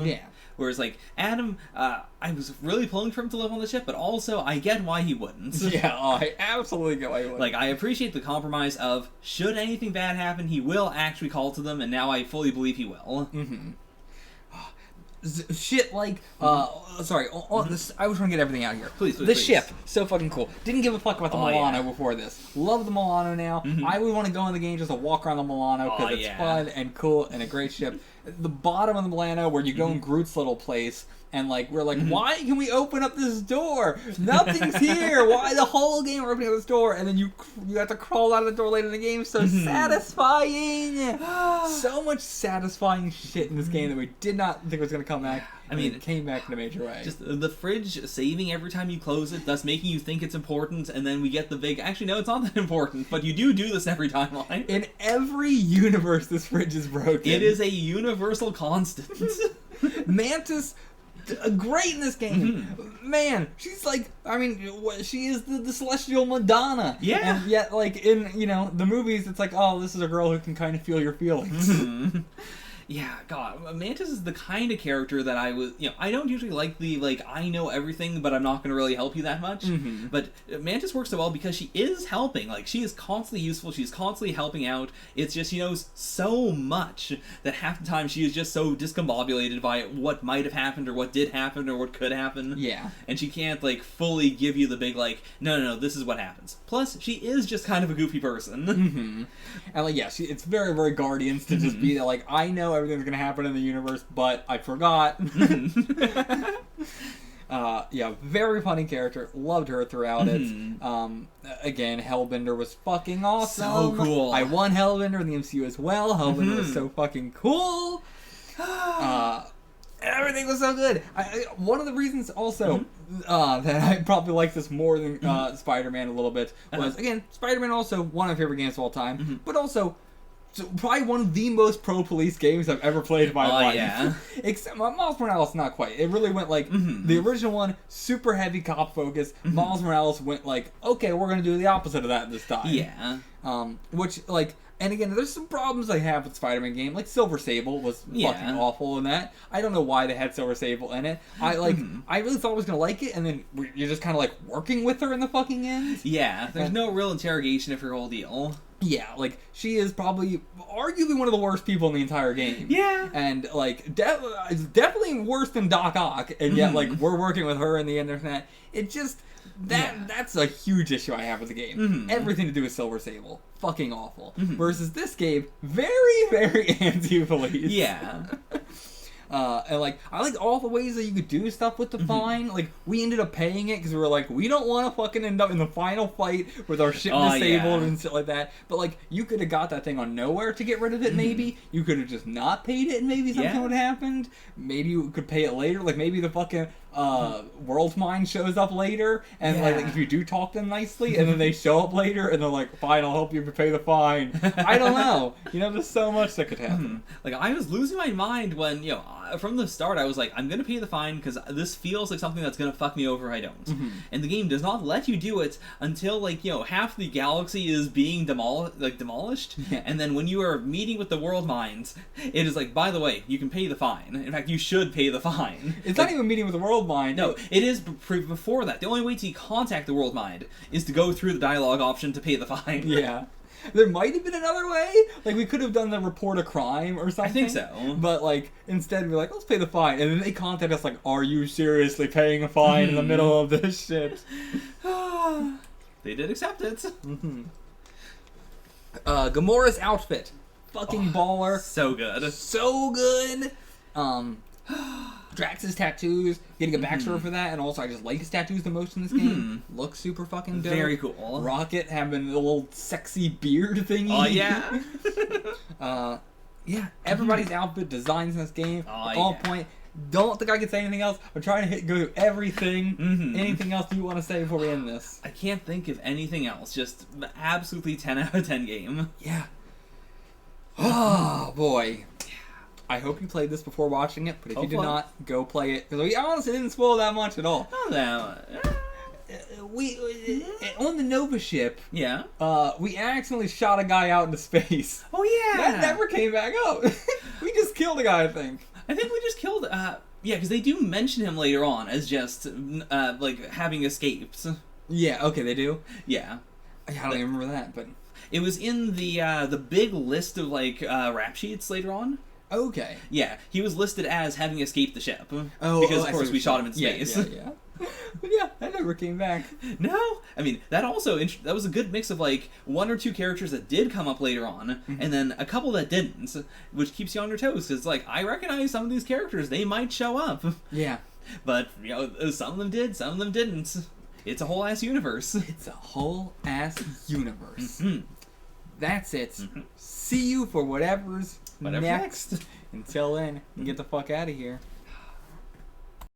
Whereas, like, Adam, I was really pulling for him to live on the ship, but also I get why he wouldn't. I absolutely get why he wouldn't. Like, I appreciate the compromise of, should anything bad happen, he will actually call to them, and now I fully believe he will. Shit like, sorry, this, I was trying to get everything out here. Please. The ship, so fucking cool. Didn't give a fuck about the Milano before this. Love the Milano now. I would want to go in the game just to walk around the Milano because it's fun and cool and a great ship. The bottom of the Milano where you go in Groot's little place, and like we're like, why can we open up this door? Nothing's here. Why the whole game we're opening up this door, and then you have to crawl out of the door later in the game. So satisfying. So much satisfying shit in this game that we did not think was going to come back. I mean, it came back in a major way. Just the fridge saving every time you close it, thus making you think it's important, and then we get the big, actually, no, it's not that important, but you do this every timeline. In every universe, this fridge is broken. It is a universal constant. Mantis great in this game. Man, she's like, I mean, she is the celestial Madonna. Yeah. And yet, like, in, you know, the movies, it's like, oh, this is a girl who can kind of feel your feelings. Yeah, God, Mantis is the kind of character that I was, you know, I don't usually like the, like, I know everything, but I'm not going to really help you that much. But Mantis works so well because she is helping. Like, she is constantly useful. She's constantly helping out. It's just she knows so much that half the time she is just so discombobulated by what might have happened or what did happen or what could happen. Yeah. And she can't, like, fully give you the big, like, no, this is what happens. Plus, she is just kind of a goofy person. And, like, yeah, it's very, very Guardians to just be like, I know everything's gonna happen in the universe, but I forgot. Yeah, very funny character. Loved her throughout it. Again, Hellbender was fucking awesome. So cool. I won Hellbender in the MCU as well. Hellbender was so fucking cool. Everything was so good. One of the reasons also that I probably like this more than Spider-Man a little bit was, again, Spider-Man also one of my favorite games of all time, but also probably one of the most pro-police games I've ever played in my life. Yeah. Except Miles Morales, not quite. It really went like, the original one, super heavy cop focus. Miles Morales went like, okay, we're going to do the opposite of that this time. Yeah. Which, like, and again, there's some problems I have with Spider-Man game. Like, Silver Sable was fucking awful in that. I don't know why they had Silver Sable in it. I really thought I was going to like it, and then you're just kind of, like, working with her in the fucking end. Yeah, there's no real interrogation of her whole deal. Yeah, like, she is probably arguably one of the worst people in the entire game. Yeah. And, like, definitely worse than Doc Ock, and yet, like, we're working with her in the internet. It just... That's a huge issue I have with the game. Everything to do with Silver Sable. Fucking awful. Versus this game, very, very anti-police. Yeah. And, like, I like all the ways that you could do stuff with the fine. Like, we ended up paying it because we were like, we don't want to fucking end up in the final fight with our ship disabled and shit like that. But, like, you could have got that thing on nowhere to get rid of it, maybe. You could have just not paid it and maybe something would have happened. Maybe you could pay it later. Like, maybe the fucking World Mind shows up later. And, like, if you do talk to them nicely, and then they show up later, and they're like, fine, I'll help you pay the fine. I don't know. You know, there's so much that could happen. Like, I was losing my mind when, you know, from the start, I was like, I'm going to pay the fine because this feels like something that's going to fuck me over if I don't. And the game does not let you do it until, like, you know, half the galaxy is being demolished. And then when you are meeting with the World Minds, it is like, by the way, you can pay the fine. In fact, you should pay the fine. It's not even meeting with the World Mind. No, it is before that. The only way to contact the World Mind is to go through the dialogue option to pay the fine. Yeah. There might have been another way. Like, we could have done the report a crime or something. I think so. But, like, instead we're like, let's pay the fine. And then they contact us like, are you seriously paying a fine in the middle of this shit? They did accept it. Gamora's outfit. Fucking baller. So good. So good. Drax's tattoos, getting a backstory for that, and also I just like his tattoos the most in this game. Looks super fucking dope. Very cool. Rocket having a little sexy beard thingy. Oh, yeah. Yeah, everybody's outfit designs in this game. On point. Don't think I can say anything else. I'm trying to go through everything. Anything else you want to say before we end this? I can't think of anything else. Just absolutely 10 out of 10 game. Yeah. Oh, boy. I hope you played this before watching it, but if you did not, go play it. Because we honestly didn't spoil that much at all. Oh, no. We on the Nova ship, Yeah. We accidentally shot a guy out into space. Oh, yeah. That never came back up. We just killed a guy, I think. I think we just killed, yeah, because they do mention him later on as just, like, having escaped. Yeah, okay, they do? Yeah. I don't even remember that, but... It was in the big list of, like, rap sheets later on. Okay. Yeah, he was listed as having escaped the ship. Oh, because, of course, we shot him in space. Yeah. But yeah, that never came back. No, I mean, that also, that was a good mix of, like, one or two characters that did come up later on, and then a couple that didn't, which keeps you on your toes, because, like, I recognize some of these characters, they might show up. Yeah. But, you know, some of them did, some of them didn't. It's a whole-ass universe. It's a whole-ass universe. That's it. See you for whatever's next. Until then, get the fuck out of here.